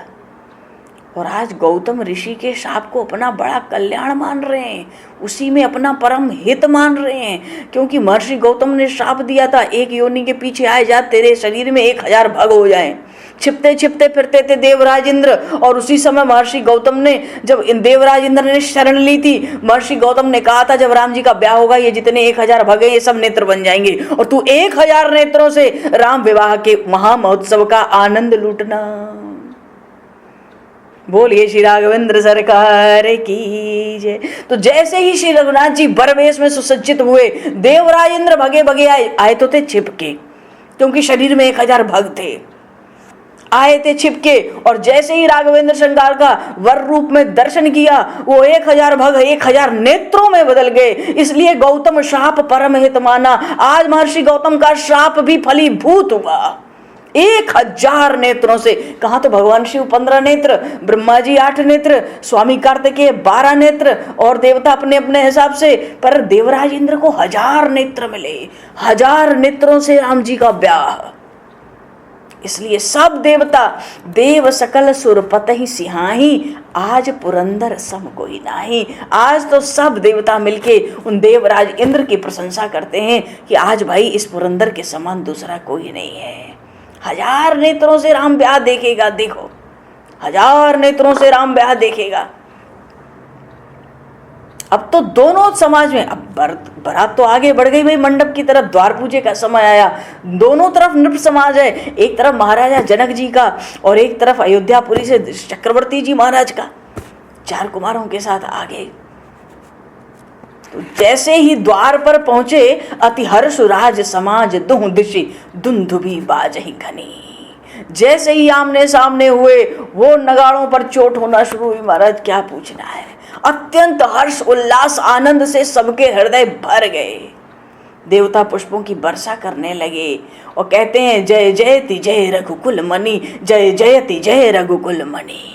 और आज गौतम ऋषि के शाप को अपना बड़ा कल्याण मान रहे हैं, उसी में अपना परम हित मान रहे हैं। क्योंकि महर्षि गौतम ने शाप दिया था, 1 योनि के पीछे आए जा, तेरे शरीर में 1000 भग हो जाएं। छिपते छिपते फिरते थे देवराज इंद्र। और उसी समय महर्षि गौतम ने, जब देवराज इंद्र ने शरण ली थी, महर्षि गौतम ने कहा था जब राम जी का ब्याह होगा ये जितने 1000 भगे ये सब नेत्र बन जाएंगे और तू 1000 नेत्रों से राम विवाह के महामहोत्सव का आनंद लूटना। बोलिए श्री राघवेंद्र सरकार की जय। तो जैसे ही श्री रघुनाथ जी बरवेश में सुसज्जित हुए, देवराज इंद्र भगे भगे आए तो थे छिपके, क्योंकि शरीर में 1000 भग थे, आए थे छिपके। और जैसे ही राघवेंद्र श्रृंगार का वर रूप में दर्शन किया, वो 1000 भग 1000 नेत्रों में बदल गए। इसलिए गौतम श्राप परम हित माना। आज महर्षि गौतम का श्राप भी फलीभूत हुआ 1000 नेत्रों से। कहा तो भगवान शिव 15 नेत्र, ब्रह्मा जी 8 नेत्र, स्वामी कार्तिकेय 12 नेत्र और देवता अपने अपने हिसाब से, पर देवराज इंद्र को 1000 नेत्र मिले। 1000 नेत्रों से राम जी का ब्याह। इसलिए सब देवता देव सकल सुरपत ही सिहाही, आज पुरंदर सम कोई नाही। आज तो सब देवता मिलके उन देवराज इंद्र की प्रशंसा करते हैं कि आज भाई इस पुरंदर के समान दूसरा कोई नहीं है। 1000 नेत्रों से राम ब्याह देखेगा। देखो 1000 नेत्रों से राम ब्याह देखेगा। अब तो दोनों समाज में, अब बारात तो आगे बढ़ गई भाई मंडप की तरफ, द्वार पूजे का समय आया। दोनों तरफ नृप समाज है, एक तरफ महाराजा जनक जी का और एक तरफ अयोध्यापुरी से चक्रवर्ती जी महाराज का, 4 कुमारों के साथ आगे। तो जैसे ही द्वार पर पहुंचे, अति हर्ष राज समाज दुह दिशि दुंदुभि बाजहि घनी। जैसे ही आमने सामने हुए, वो नगाड़ों पर चोट होना शुरू हुई। महाराज क्या पूछना है, अत्यंत हर्ष उल्लास आनंद से सबके हृदय भर गए। देवता पुष्पों की वर्षा करने लगे और कहते हैं जय जयति जय रघुकुल मणि, जय जयति जय रघुकुल मणि।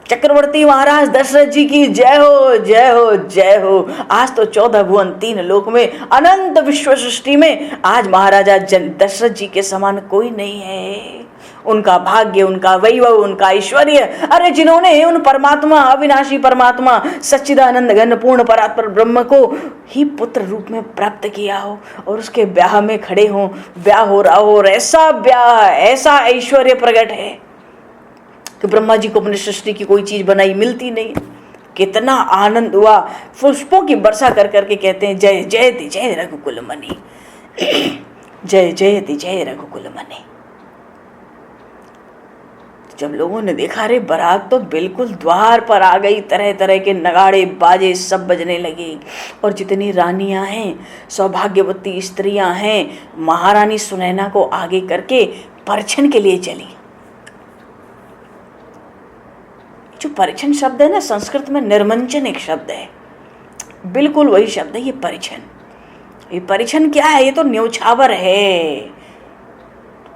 चक्रवर्ती महाराज दशरथ जी की जय हो जय हो जय हो। आज तो 14 भुवन 3 लोक में, अनंत विश्व सृष्टि में आज महाराजा दशरथ जी के समान कोई नहीं है। उनका भाग्य, उनका वैभव, उनका ऐश्वर्य, अरे जिन्होंने उन परमात्मा, अविनाशी परमात्मा, सच्चिदानंद घन पूर्ण परात्पर ब्रह्म को ही पुत्र रूप में प्राप्त किया हो और उसके ब्याह में खड़े हो, ब्याह हो रहा हो। और ऐसा ब्याह, ऐसा ऐश्वर्य प्रकट है कि ब्रह्मा जी को अपनी सृष्टि की कोई चीज बनाई मिलती नहीं। कितना आनंद हुआ। पुष्पों की वर्षा कर करके कहते हैं जय जयति जय रघुकुल मणि, जय जयति जय रघुकुल मणि। जब लोगों ने देखा, रे बारात तो बिल्कुल द्वार पर आ गई, तरह तरह के नगाड़े बाजे सब बजने लगे। और जितनी रानियां हैं, सौभाग्यवती स्त्रियां हैं, महारानी सुनैना को आगे करके परिछन के लिए चली। जो परिछन शब्द है ना, संस्कृत में निर्मंचन एक शब्द है, बिल्कुल वही शब्द है ये परिछन। ये परिछन क्या है? ये तो न्योछावर है।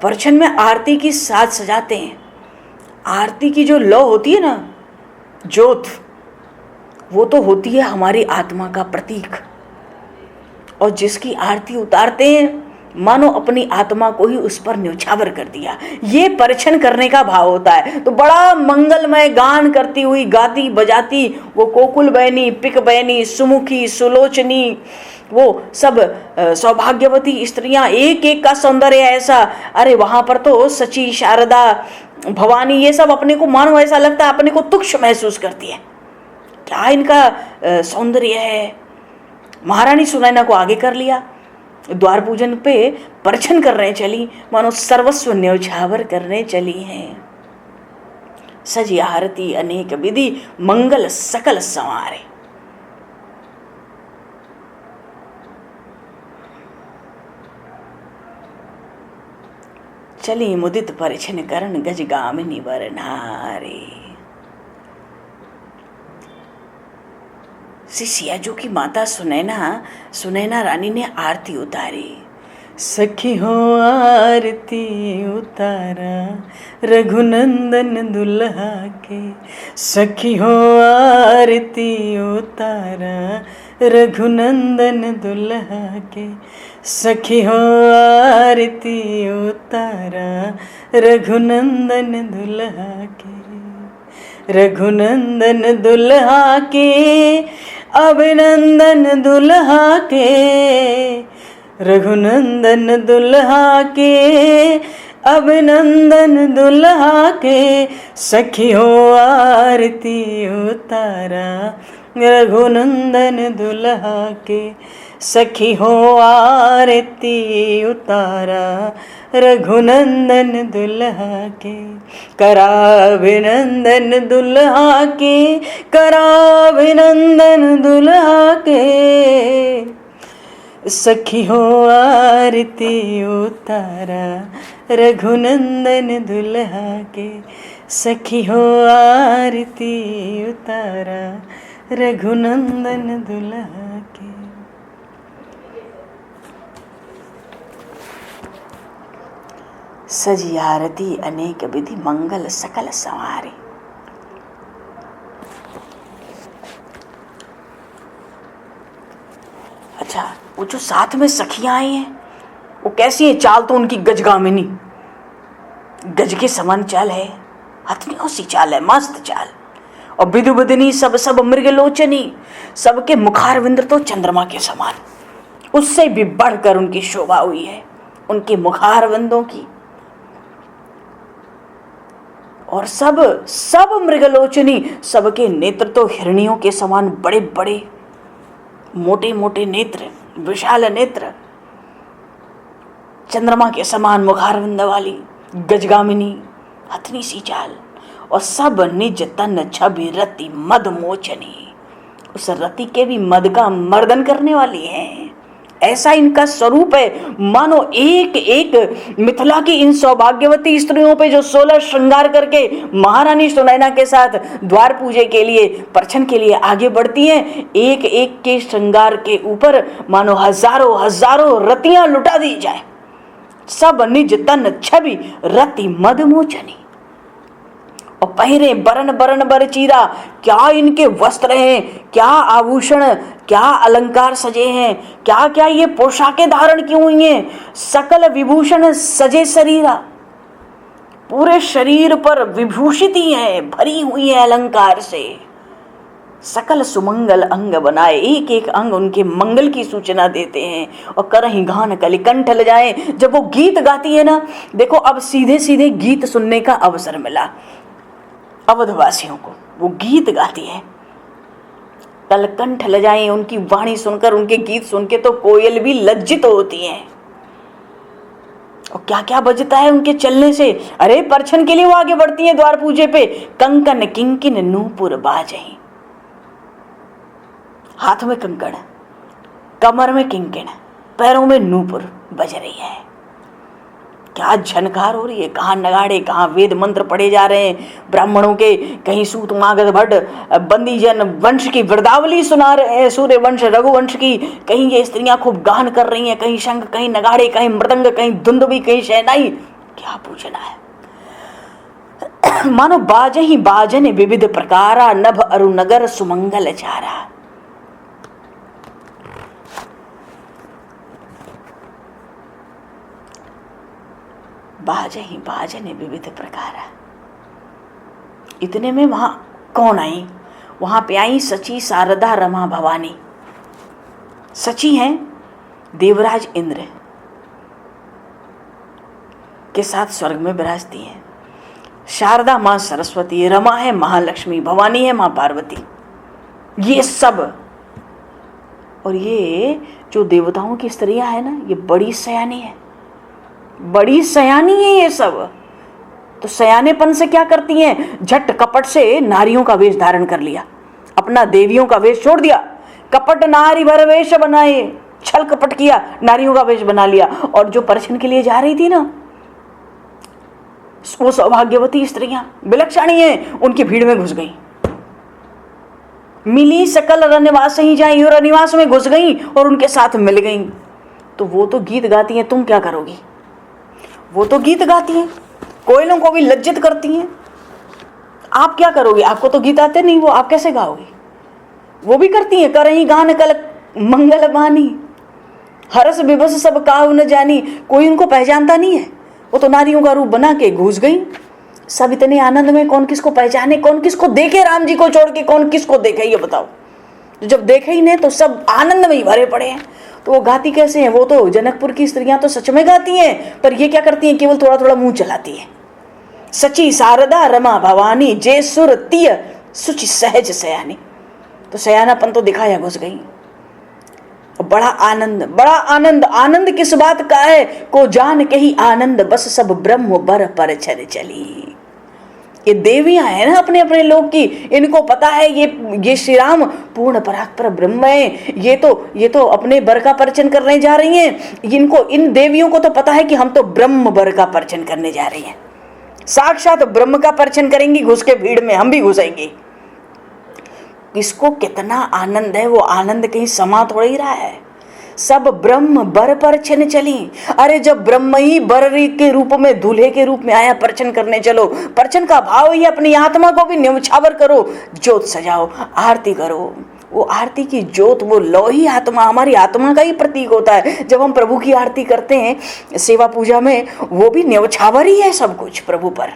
परिछन में आरती की साज सजाते हैं। आरती की जो लौ होती है ना, ज्योत, वो तो होती है हमारी आत्मा का प्रतीक। और जिसकी आरती उतारते हैं, मानो अपनी आत्मा को ही उस पर न्योछावर कर दिया। ये परिछन करने का भाव होता है। तो बड़ा मंगलमय गान करती हुई, गाती बजाती वो कोकुल बहनी, पिक बहनी, सुमुखी, सुलोचनी, वो सब सौभाग्यवती स्त्रियां, एक एक का सौंदर्य ऐसा। अरे वहां पर तो सची, शारदा, भवानी, ये सब अपने को मानो ऐसा लगता है अपने को तुच्छ महसूस करती है। क्या इनका सौंदर्य है। महारानी सुनैना को आगे कर लिया, द्वार पूजन पे परिछन करने चली, मानो सर्वस्व न्योछावर करने चली हैं। सजी आरती अनेक विधि, मंगल सकल संवारे। चली मुदित परिछन करण, गज गामिनी वरनारे। सियाजू की माता सुनैना रानी ने आरती उतारी। सखी हो आरती उतारा रघुनंदन दुल्हा के, सखी हो आरती उतारा रघुनंदन दुल्हा के, सखी हो आरती उतारा रघुनंदन दुल्हा के, रघुनंदन दुल्हा के, अभिनंदन दुल्हा के, रघुनंदन दुल्हा के, अभिनंदन दुल्हा के, सखियों आरती उतारा। रघुनंदन दुल्हा के, सखियों आरती उतारा। रघुनंदन दुल्हा के, कराभिनंदन दुल्हा के, कराभिनंदन दुल्हा के। सखियों आरती उतारा। रघुनंदन दुल्हा के, सखियों आरती उतारा। रघुनंदन दुल्हा के। सजी आरती अनेक विधि, मंगल सकल संवारे। अच्छा, वो जो साथ में सखियां आई हैं वो कैसी है? चाल तो उनकी गजगामिनी, गज के समान चाल है, हथनियों सी चाल है, मस्त चाल। और विधुबदिनी सब सब मृगलोचनी, सबके मुखारविंद तो चंद्रमा के समान। उससे भी बढ़कर उनकी शोभा हुई है उनके मुखारविंदों की। और सब सब मृगलोचनी, सबके नेत्र तो हिरनियों के समान बड़े बड़े, मोटे मोटे नेत्र, विशाल नेत्र, चंद्रमा के समान मुखारविंद वाली गजगामिनी, हथनी सी चाल। और सब निज तन छवि रति मद मोचनी, उस रति के भी मद का मर्दन करने वाली है। ऐसा इनका स्वरूप है, मानो एक एक मिथिला की इन सौभाग्यवती स्त्रियों पे जो 16 श्रृंगार करके महारानी सुनैना के साथ द्वार पूजे के लिए, परछन के लिए आगे बढ़ती हैं, एक एक के श्रृंगार के ऊपर मानो हजारों हजारों रतियां लुटा दी जाए। सब निज तन छवि रति मद मोचनी। और पहिरे बरन बरन बर चीरा, क्या इनके वस्त्र हैं, क्या आभूषण, क्या अलंकार सजे हैं, क्या क्या ये पोशाकें धारण की हुई हैं। सकल विभूषण सजे शरीरा, पूरे शरीर पर विभूषित ही है, भरी हुई है अलंकार से। सकल सुमंगल अंग बनाए, एक एक अंग उनके मंगल की सूचना देते हैं। और करहीं गान कलिकंठ ल जाए, जब वो गीत गाती है ना, देखो अब सीधे सीधे गीत सुनने का अवसर मिला अवधवासियों को। वो गीत गाती है, कलकंठ ल जाए, उनकी वाणी सुनकर, उनके गीत सुन के तो कोयल भी लज्जित होती है। और क्या क्या बजता है उनके चलने से। अरे परछन के लिए वो आगे बढ़ती है द्वार पूजे पे। कंकन किंकिन नूपुर बाजहीं, हाथ में कंकण, कमर में किंकिन, पैरों में नूपुर बज रही है। क्या झनकार हो रही है, कहाँ नगाड़े, कहाँ वेद मंत्र पढ़े जा रहे हैं ब्राह्मणों के, कहीं सूत मागध भट्ट बंदीजन वंश की वृद्धावली सुना रहे हैं, सूर्य वंश रघुवंश की, कहीं ये स्त्रियां खूब गान कर रही हैं, कहीं शंख, कहीं नगाड़े, कहीं मृदंग, कहीं धुंदुबी, कहीं शहनाई। क्या पूछना है। मानो बाजहि बाजन विविध प्रकारा, नभ अरुनगर सुमंगल चारा। बाजहि बाजन विविध प्रकार। इतने में वहां कौन आई? वहां पे आई सची शारदा रमा भवानी। सची हैं देवराज इंद्र के साथ स्वर्ग में विराजती हैं। शारदा मां सरस्वती, रमा है महालक्ष्मी, भवानी है मां पार्वती। ये सब, और ये जो देवताओं की स्त्रियां है ना, ये बड़ी सयानी है, बड़ी सयानी है ये सब। तो सयानेपन से क्या करती हैं? झट कपट से नारियों का वेश धारण कर लिया, अपना देवियों का वेश छोड़ दिया। कपट नारी भर वेश बनाए, छल कपट किया, नारियों का वेश बना लिया। और जो परछन के लिए जा रही थी ना, वो सौभाग्यवती स्त्रियां विलक्षणी हैं, उनकी भीड़ में घुस गई। मिली सकल रनिवास ही जाई, और रनिवास में घुस गई और उनके साथ मिल गई। तो वो तो गीत गाती हैं, तुम क्या करोगी? वो तो गीत गाती हैं, कोयलों को भी लज्जित करती हैं। आप क्या करोगे? आपको तो गीत आते नहीं, वो आप कैसे गाओगे? वो भी करती हैं, करहीं गान कल मंगल बानी, हरस विभस सब काहु न जानी। कोई उनको पहचानता नहीं है, वो तो नारियों का रूप बना के घुस गई। सब इतने आनंद में, कौन किसको पहचाने, कौन किसको देखे? राम जी को छोड़ के कौन किसको देखे, ये बताओ। तो जब देखे ही नहीं तो सब आनंद में ही भरे पड़े हैं। तो वो गाती कैसे हैं? वो तो जनकपुर की स्त्रियां तो सच में गाती हैं, पर ये क्या करती हैं? केवल थोड़ा थोड़ा मुंह चलाती है। सची शारदा रमा भवानी जे सुर तिय सुचि सहज सयानी। तो सयानापन तो दिखाया, घुस गई। बड़ा आनंद, बड़ा आनंद। आनंद किस बात का है? को जान के ही आनंद बस सब ब्रह्म बर पर चल चली। ये देवियां हैं ना अपने अपने लोक की, इनको पता है ये श्री राम पूर्ण परात्पर ब्रह्म है। ये तो अपने बर का पर्चन करने जा रही हैं। इनको, इन देवियों को तो पता है कि हम तो ब्रह्म बर का पर्चन करने जा रही हैं। साक्षात ब्रह्म का पर्चन करेंगी, घुस के भीड़ में हम भी घुसेंगे। किसको कितना आनंद है, वो आनंद कहीं समा थोड़ा ही रहा है। सब ब्रह्म बर पर छन चली। अरे जब ब्रह्म ही बर के रूप में, दूल्हे के रूप में आया, पर्चन करने चलो। पर्चन का भाव ही अपनी आत्मा को भी न्यौछावर करो, ज्योत सजाओ, आरती करो। वो आरती की ज्योत, वो लौ ही आत्मा, हमारी आत्मा का ही प्रतीक होता है। जब हम प्रभु की आरती करते हैं सेवा पूजा में, वो भी न्यौछावर ही है सब कुछ प्रभु पर।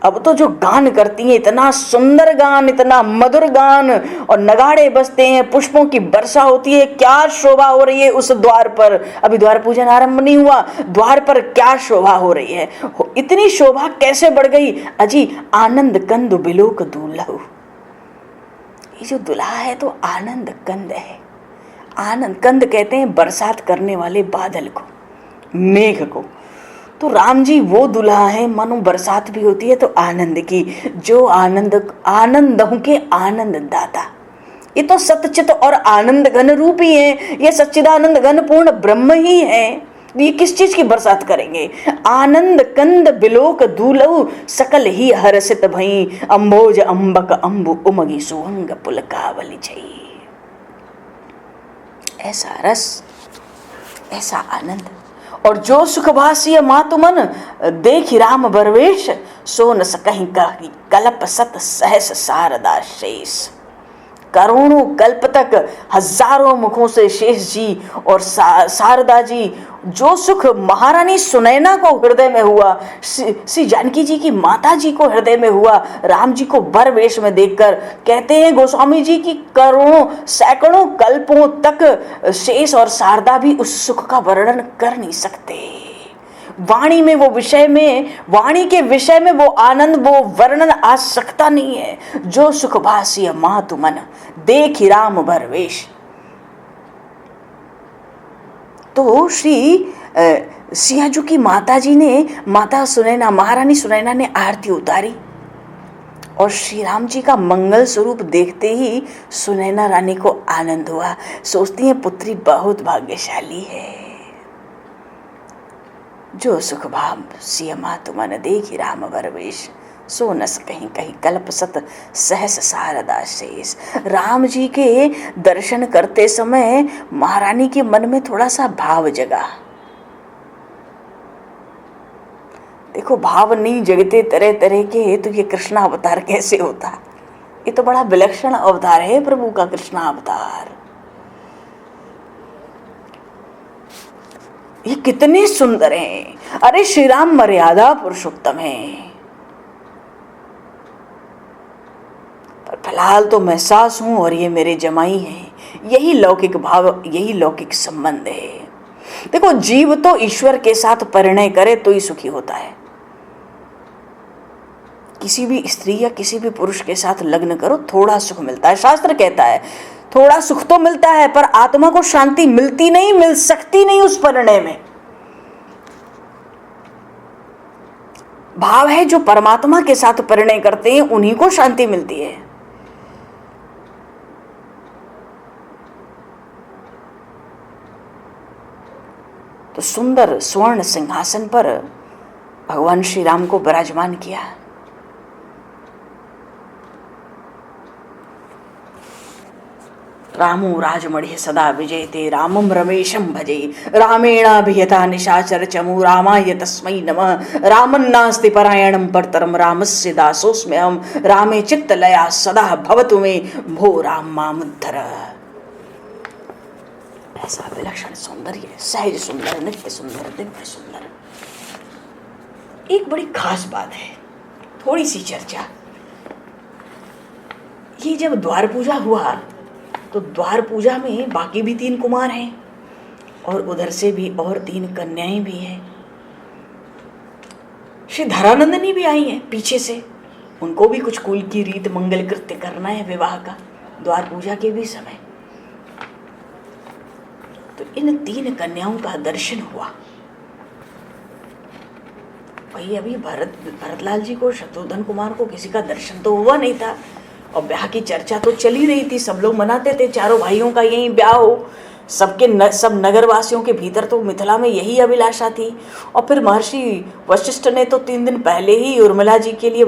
अब तो जो गान करती हैं, इतना सुंदर गान, इतना मधुर गान, और नगाड़े बजते हैं, पुष्पों की वर्षा होती है। क्या शोभा हो रही है उस द्वार पर। अभी द्वार पूजन आरंभ नहीं हुआ, द्वार पर क्या शोभा हो रही है। इतनी शोभा कैसे बढ़ गई? अजी आनंद कंद बिलोक दूल्हु। ये जो दुल्हा है तो आनंद कंद है। आनंद कंद कहते हैं बरसात करने वाले बादल को, मेघ को। तो राम जी वो दुल्हा है, मानो बरसात भी होती है तो आनंद की, जो आनंदों के आनंद दाता। ये तो सतचित और आनंद घन रूप ही है। ये सच्चिदानंद घन पूर्ण ब्रह्म ही है। ये किस चीज की बरसात करेंगे? आनंद कंद बिलोक दूलहु सकल ही हर्षित भई, अंबोज अंबक अंबु उमगी सुहंग पुलकावली छई। ऐसा रस, ऐसा आनंद। और जो सुख भासिय मातु मन, देख राम बरवेश, सो न सकहीं कल्प सत सहस शारदा शेष। करोड़ों कल्प तक, हजारों मुखों से शेष जी और शारदा जी, जो सुख महारानी सुनैना को हृदय में हुआ, श्री जानकी जी की माता जी को हृदय में हुआ, राम जी को बर वेश में देखकर, कहते हैं गोस्वामी जी की करोड़ों सैकड़ों कल्पों तक शेष और शारदा भी उस सुख का वर्णन कर नहीं सकते। वाणी में वो विषय में, वाणी के विषय में वो आनंद, वो वर्णन आ सकता नहीं है। जो सुख भासिय मातु मन, देख राम बरवेश। तो श्री सियाजू की माता जी ने, माता सुनैना, महारानी सुनैना ने आरती उतारी, और श्री राम जी का मंगल स्वरूप देखते ही सुनैना रानी को आनंद हुआ। सोचती है पुत्री बहुत भाग्यशाली है। जो सुख भाव सिय मातु मन, देखी राम बरवेश, सो न कहीं कहीं कल्प सत सहस शारदा शेष। राम जी के दर्शन करते समय महारानी के मन में थोड़ा सा भाव जगा। देखो भाव नहीं जगते तरह तरह के, तो ये कृष्ण अवतार कैसे होता? ये तो बड़ा विलक्षण अवतार है प्रभु का, कृष्ण अवतार। ये कितने सुंदर हैं। अरे श्री राम मर्यादा पुरुषोत्तम है। पर फिलहाल तो मैं सास हूं और ये मेरे जमाई हैं। यही लौकिक भाव, यही लौकिक संबंध है। देखो जीव तो ईश्वर के साथ परिणय करे तो ही सुखी होता है। किसी भी स्त्री या किसी भी पुरुष के साथ लग्न करो, थोड़ा सुख मिलता है। शास्त्र कहता है थोड़ा सुख तो मिलता है, पर आत्मा को शांति मिलती नहीं, मिल सकती नहीं उस परिणय में। भाव है जो परमात्मा के साथ परिणय करते हैं उन्हीं को शांति मिलती है। तो सुंदर स्वर्ण सिंहासन पर भगवान श्री राम को विराजमान किया। रामो राजमणि सदा विजयते, रामम रमेशम भजे, रामेणाभियता निशाचर चमु, रामाय तस्मै नमः। रामन्नास्ति परायणं परतरं, रामस्य दासोऽस्म्यहं, रामे चित्तलया सदा भवतु मे, भो राम मामुद्धर। ऐसा विलक्षण सौंदर्य, सहज सुंदर, नित्य सुंदर, दिव्य सुंदर। एक बड़ी खास बात है, थोड़ी सी चर्चा। ये जब द्वार पूजा हुआ तो द्वार पूजा में बाकी भी 3 कुमार हैं और उधर से भी और 3 कन्याएं भी हैं। श्री धरानंदिनी भी आई हैं पीछे से, उनको भी कुछ कुल की रीत मंगल कृत्य करना है विवाह का द्वार पूजा के भी समय। तो इन 3 कन्याओं का दर्शन हुआ। भाई अभी भरतलाल जी को, शत्रुघ्न कुमार को किसी का दर्शन तो हुआ नहीं था और ब्याह की चर्चा तो चली रही थी, सब लोग मनाते थे चारों भाइयों का यही ब्याह हो। सब नगरवासियों के भीतर तो मिथिला में यही अभिलाषा थी। और फिर महर्षि वशिष्ठ ने तो 3 दिन पहले ही उर्मिला जी के लिए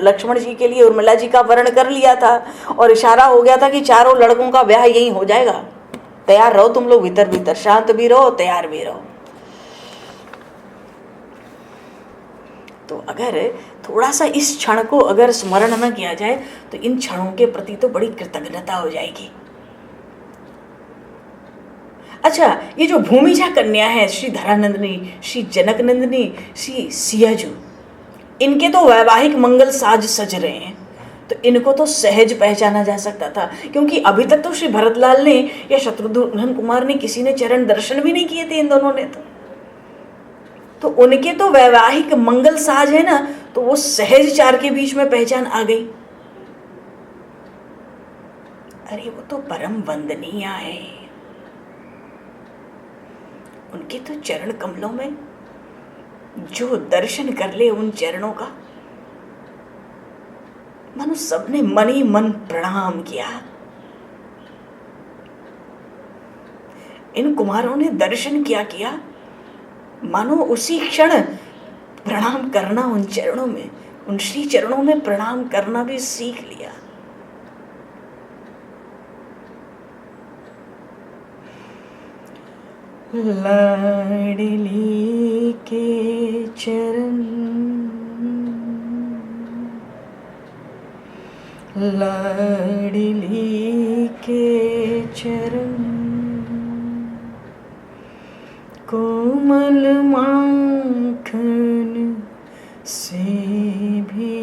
लक्ष्मण जी के लिए उर्मिला जी का वर्ण कर लिया था और इशारा हो गया था कि चारों लड़कों का ब्याह यही हो जाएगा। तैयार रहो तुम लोग, भीतर भीतर शांत भी रहो, तैयार भी रहो। तो अगर थोड़ा सा इस क्षण को अगर स्मरण न किया जाए तो इन क्षणों के प्रति तो बड़ी कृतज्ञता हो जाएगी। अच्छा, ये जो भूमिजा कन्या है, श्री धरानंदिनी, श्री जनकनंदिनी, श्री सियाजू, इनके तो वैवाहिक मंगल साज सज रहे हैं, तो इनको तो सहज पहचाना जा सकता था, क्योंकि अभी तक तो श्री भरतलाल ने या शत्रुघ्न कुमार ने किसी ने चरण दर्शन भी नहीं किए थे इन दोनों ने। तो उनके तो वैवाहिक मंगल साज है ना, तो वो सहज चार के बीच में पहचान आ गई। अरे वो तो परम वंदनीय है, उनके तो चरण कमलों में जो दर्शन कर ले उन चरणों का, मानो सबने मन ही मन प्रणाम किया। इन कुमारों ने दर्शन किया, मानो उसी क्षण प्रणाम करना उन चरणों में, उन श्री चरणों में प्रणाम करना भी सीख लिया। लाडली के चरण, लाडली के चरण, कोमल माखन से भी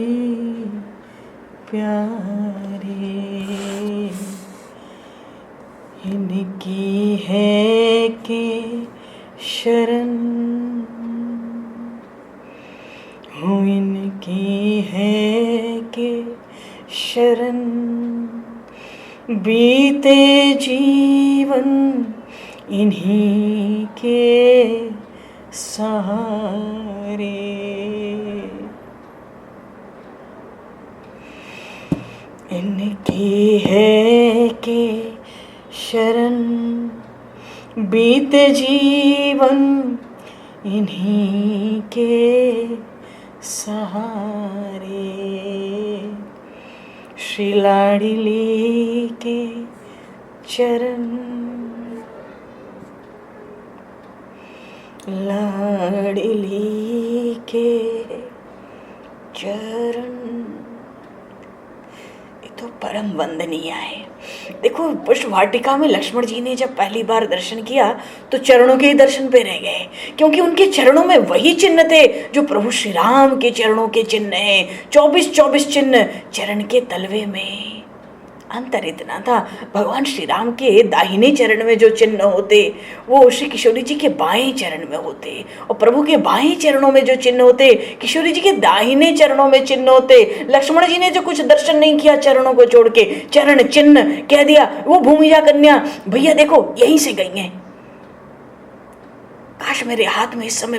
प्यारे, इनकी है के शरण हो, इनकी है के शरण, बीते जीवन इन्हीं के सहारे, इनकी है के शरण, बीते जीवन इन्हीं के सहारे, श्री लाडली के चरण, लाडली के चरण। ये तो परम वंदनीय है। देखो, पुष्प वाटिका में लक्ष्मण जी ने जब पहली बार दर्शन किया तो चरणों के ही दर्शन पे रह गए, क्योंकि उनके चरणों में वही चिन्ह थे जो प्रभु श्री राम के चरणों के चिन्ह हैं। 24 चिन्ह चरण के तलवे में। अंतर इतना था, भगवान श्री राम के दाहिने चरण में जो चिन्ह होते वो श्री किशोरी जी के बाएं चरण में होते, और प्रभु के बाएं चरणों में जो चिन्ह होते किशोरी जी के दाहिने चरणों में चिन्ह होते। लक्ष्मण जी ने जो कुछ दर्शन नहीं किया चरणों को छोड़ के, चरण चिन्ह कह दिया, वो भूमिजा कन्या भैया देखो यहीं से गई हैं। काश मेरे हाथ में इस समय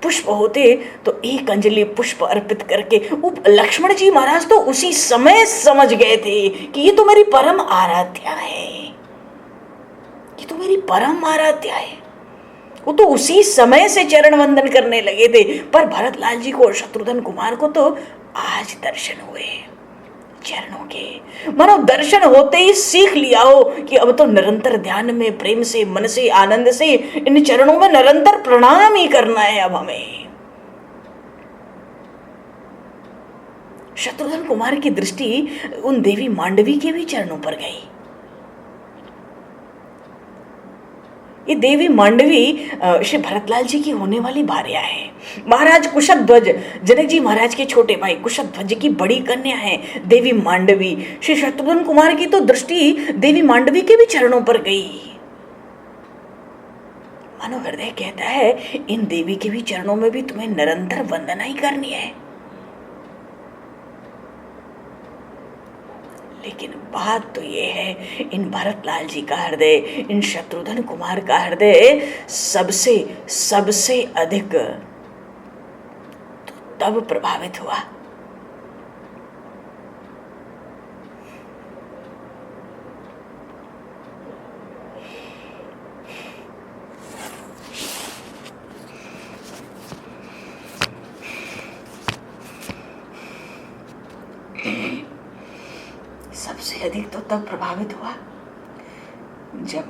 पुष्प होते तो एक अंजलि पुष्प अर्पित करके। वो लक्ष्मण जी महाराज तो उसी समय समझ गए थे कि ये तो मेरी परम आराध्या है, ये तो मेरी परम आराध्या है। वो तो उसी समय से चरण वंदन करने लगे थे। पर भरतलाल जी को और शत्रुघ्न कुमार को तो आज दर्शन हुए चरणों के। मानो दर्शन होते ही सीख लिया हो कि अब तो निरंतर ध्यान में, प्रेम से, मन से, आनंद से इन चरणों में निरंतर प्रणाम ही करना है अब हमें। शत्रुघ्न कुमार की दृष्टि उन देवी मांडवी के भी चरणों पर गई। ये देवी मांडवी श्री भरतलाल जी की होने वाली भार्या है। महाराज कुशध्वज, जनक जी महाराज के छोटे भाई कुशध्वज की बड़ी कन्या है देवी मांडवी। श्री शत्रुघ्न कुमार की तो दृष्टि देवी मांडवी के भी चरणों पर गई। मानो हृदय कहता है इन देवी के भी चरणों में भी तुम्हें निरंतर वंदना ही करनी है। लेकिन बात तो ये है, इन भरतलाल जी का हृदय, इन शत्रुघ्न कुमार का हृदय सबसे सबसे अधिक तो तब प्रभावित हुआ सबसे अधिक तो तब प्रभावित हुआ जब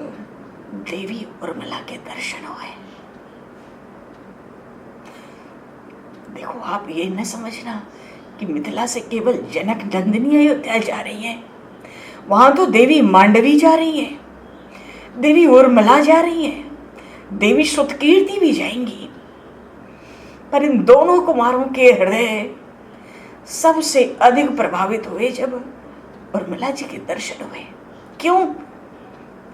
देवी उर्मिला के दर्शन हुए। देखो, आप ये न समझना कि मिथिला से केवल जनक नंदिनी अयोध्या जा रही है, वहां तो देवी मांडवी जा रही है, देवी उर्मिला जा रही है, देवी श्रुतकीर्ति भी जाएंगी। पर इन दोनों कुमारों के हृदय सबसे अधिक प्रभावित हुए जब उर्मिला जी के दर्शन हुए। क्यों?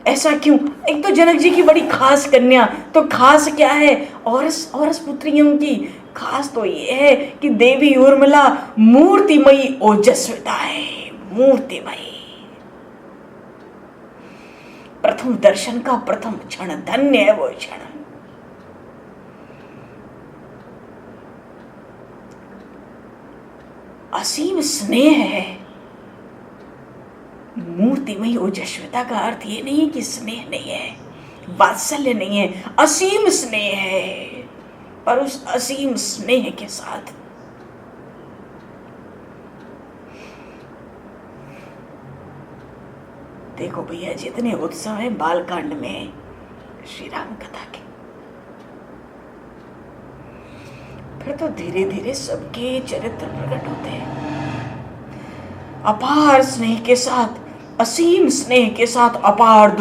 ऐसा क्यों? एक तो जनक जी की बड़ी खास कन्या, तो खास क्या है? औरस पुत्रियों की खास तो ये है कि देवी उर्मिला मूर्तिमयी ओजस्विता है, मूर्तिमयी। प्रथम दर्शन का प्रथम क्षण धन्य है वो क्षण। असीम स्नेह है। मूर्तिमयी ओजस्विता का अर्थ ये नहीं कि स्नेह नहीं है, वात्सल्य नहीं है, असीम स्नेह है। पर उस असीम स्नेह के साथ देखो भैया, जितने उत्सव है बालकांड में श्री राम कथा के, फिर तो धीरे धीरे सबके चरित्र प्रकट होते हैं। अपार स्नेह के साथ, असीम स्नेह के साथ अपार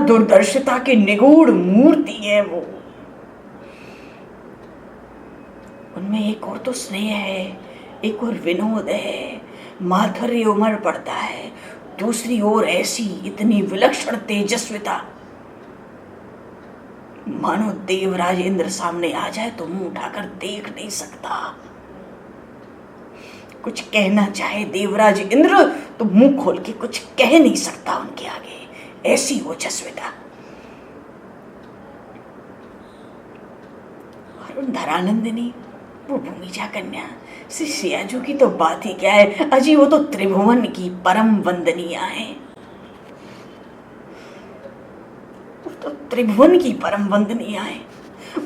दूरदर्शिता की निगूढ़ मूर्ति है वो। उनमें एक और तो स्नेह है, एक और विनोद है, माधुर्य उमड़ पड़ता है, दूसरी ओर ऐसी इतनी विलक्षण तेजस्विता, मानो देवराज इंद्र सामने आ जाए तो मुंह उठाकर देख नहीं सकता। कुछ कहना चाहे देवराज इंद्र तो मुंह खोल के कुछ कह नहीं सकता उनके आगे, ऐसी ओजस्विता। और उन धरानंदिनी, वो भूमिजा कन्या श्री सियाजू की तो बात ही क्या है, अजी वो तो त्रिभुवन की परम वंदनीया है। वो तो त्रिभुवन की परम वंदनीया है।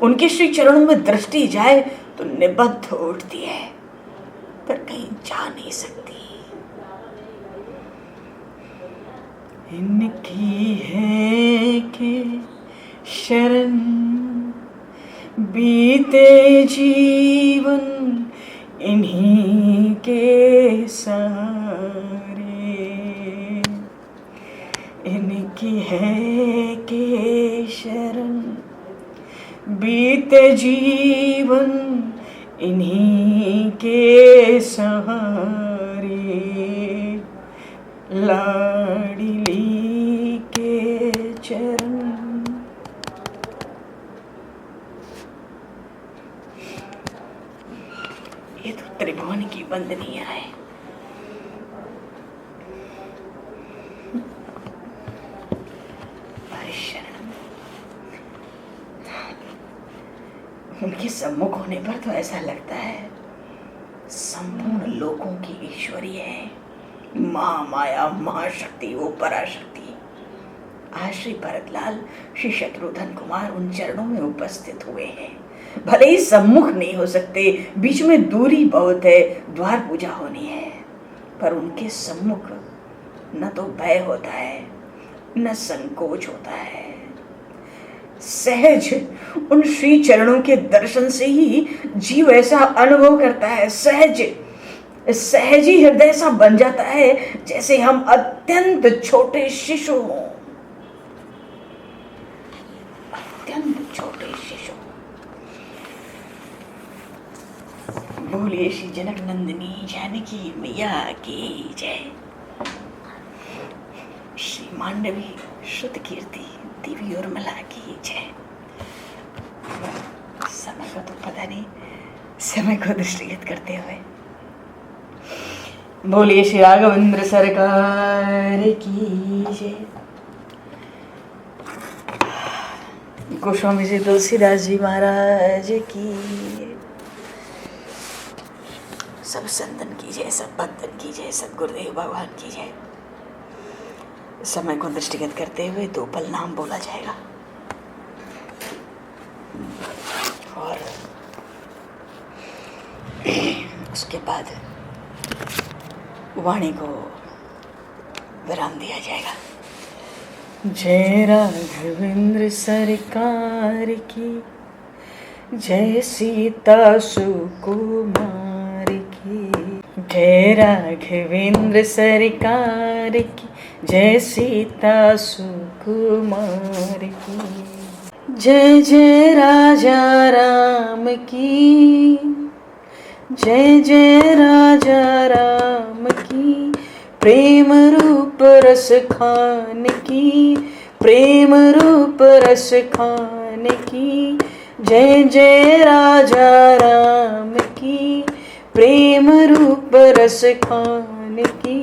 उनके श्री चरणों में दृष्टि जाए तो निबद्ध उठती है, पर कहीं जा नहीं सकती। इनकी है के शरण बीते जीवन इन्हीं के सहारे, इनकी है के शरण बीते जीवन इन्हीं के सहारे, लाडली के चरण। ये तो त्रिभुवन की वंदनीया है। उनके सम्मुख होने पर तो ऐसा लगता है संपूर्ण लोकों की ईश्वरी है, महामाया, महाशक्ति, वो पराशक्ति। आज श्री भरतलाल, श्री शत्रुघ्न कुमार उन चरणों में उपस्थित हुए हैं। भले ही सम्मुख नहीं हो सकते, बीच में दूरी बहुत है, द्वार पूजा होनी है, पर उनके सम्मुख न तो भय होता है न संकोच होता है। सहज उन श्री चरणों के दर्शन से ही जीव ऐसा अनुभव करता है, सहज ही हृदय सा बन जाता है जैसे हम अत्यंत छोटे शिशु हों। बोलिए श्री जनक नंदिनी जानकी मैया की जय। श्री मांडवी शुद्ध कीर्ति देवी और मला की जय। समय का तो पता नहीं, समय को दृष्टिगत करते हुए बोलिए श्री राघवेंद्र सरकार की जय। गोस्वामी जी तुलसीदास जी महाराज की, सब संतन की जय, सब भक्तन की जय, सब गुरुदेव भगवान की जय। समय को दृष्टिगत करते हुए 2 पल नाम बोला जाएगा और उसके बाद वाणी को विराम दिया जाएगा। जय राघवेंद्र सरकार की जय, सीता सुकुमार की जय, राघवेंद्र सरकार की जय, सीता सुकुमार की जय, जय राजा राम की जय, जय राजा राम की, प्रेम रूप रस खान की, प्रेम रूप रस खान की जय, जय राजा राम की, प्रेम रूप रस खान की।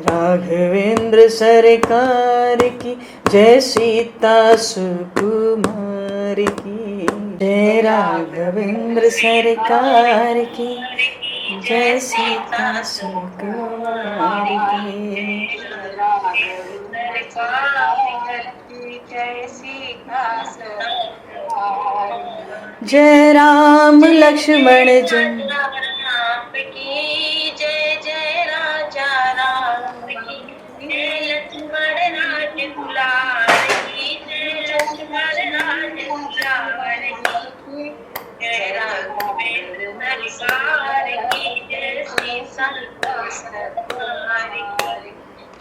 राघवेंद्र सरकार की जय, सीता सुकुमार की जय, राघवेंद्र सरकार की जय, सीता सुकुमार की जय। राम लक्ष्मण जन की जय, जय राजा राम की जय, लक्ष्मण राज दुलार की जय, लक्ष्मण राज दुलार की जय, राघवेंद्र सरकार की जय, सीता सरकार की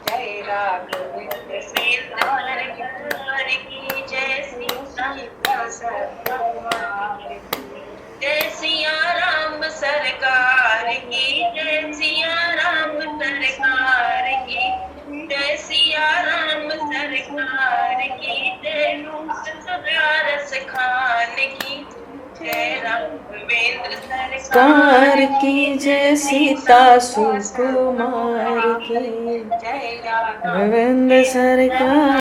जय, राघवेंद्र सरकार की जय, सीता सरकार की जय, सिया राम सरकार की जय, सिया राम सरकार की जय, सिया राम सरकार की जय, रस खान की जय, राघवेंद्र सरकार की जय, सीता सुकुमार की जय, राघवेंद्र सरकार।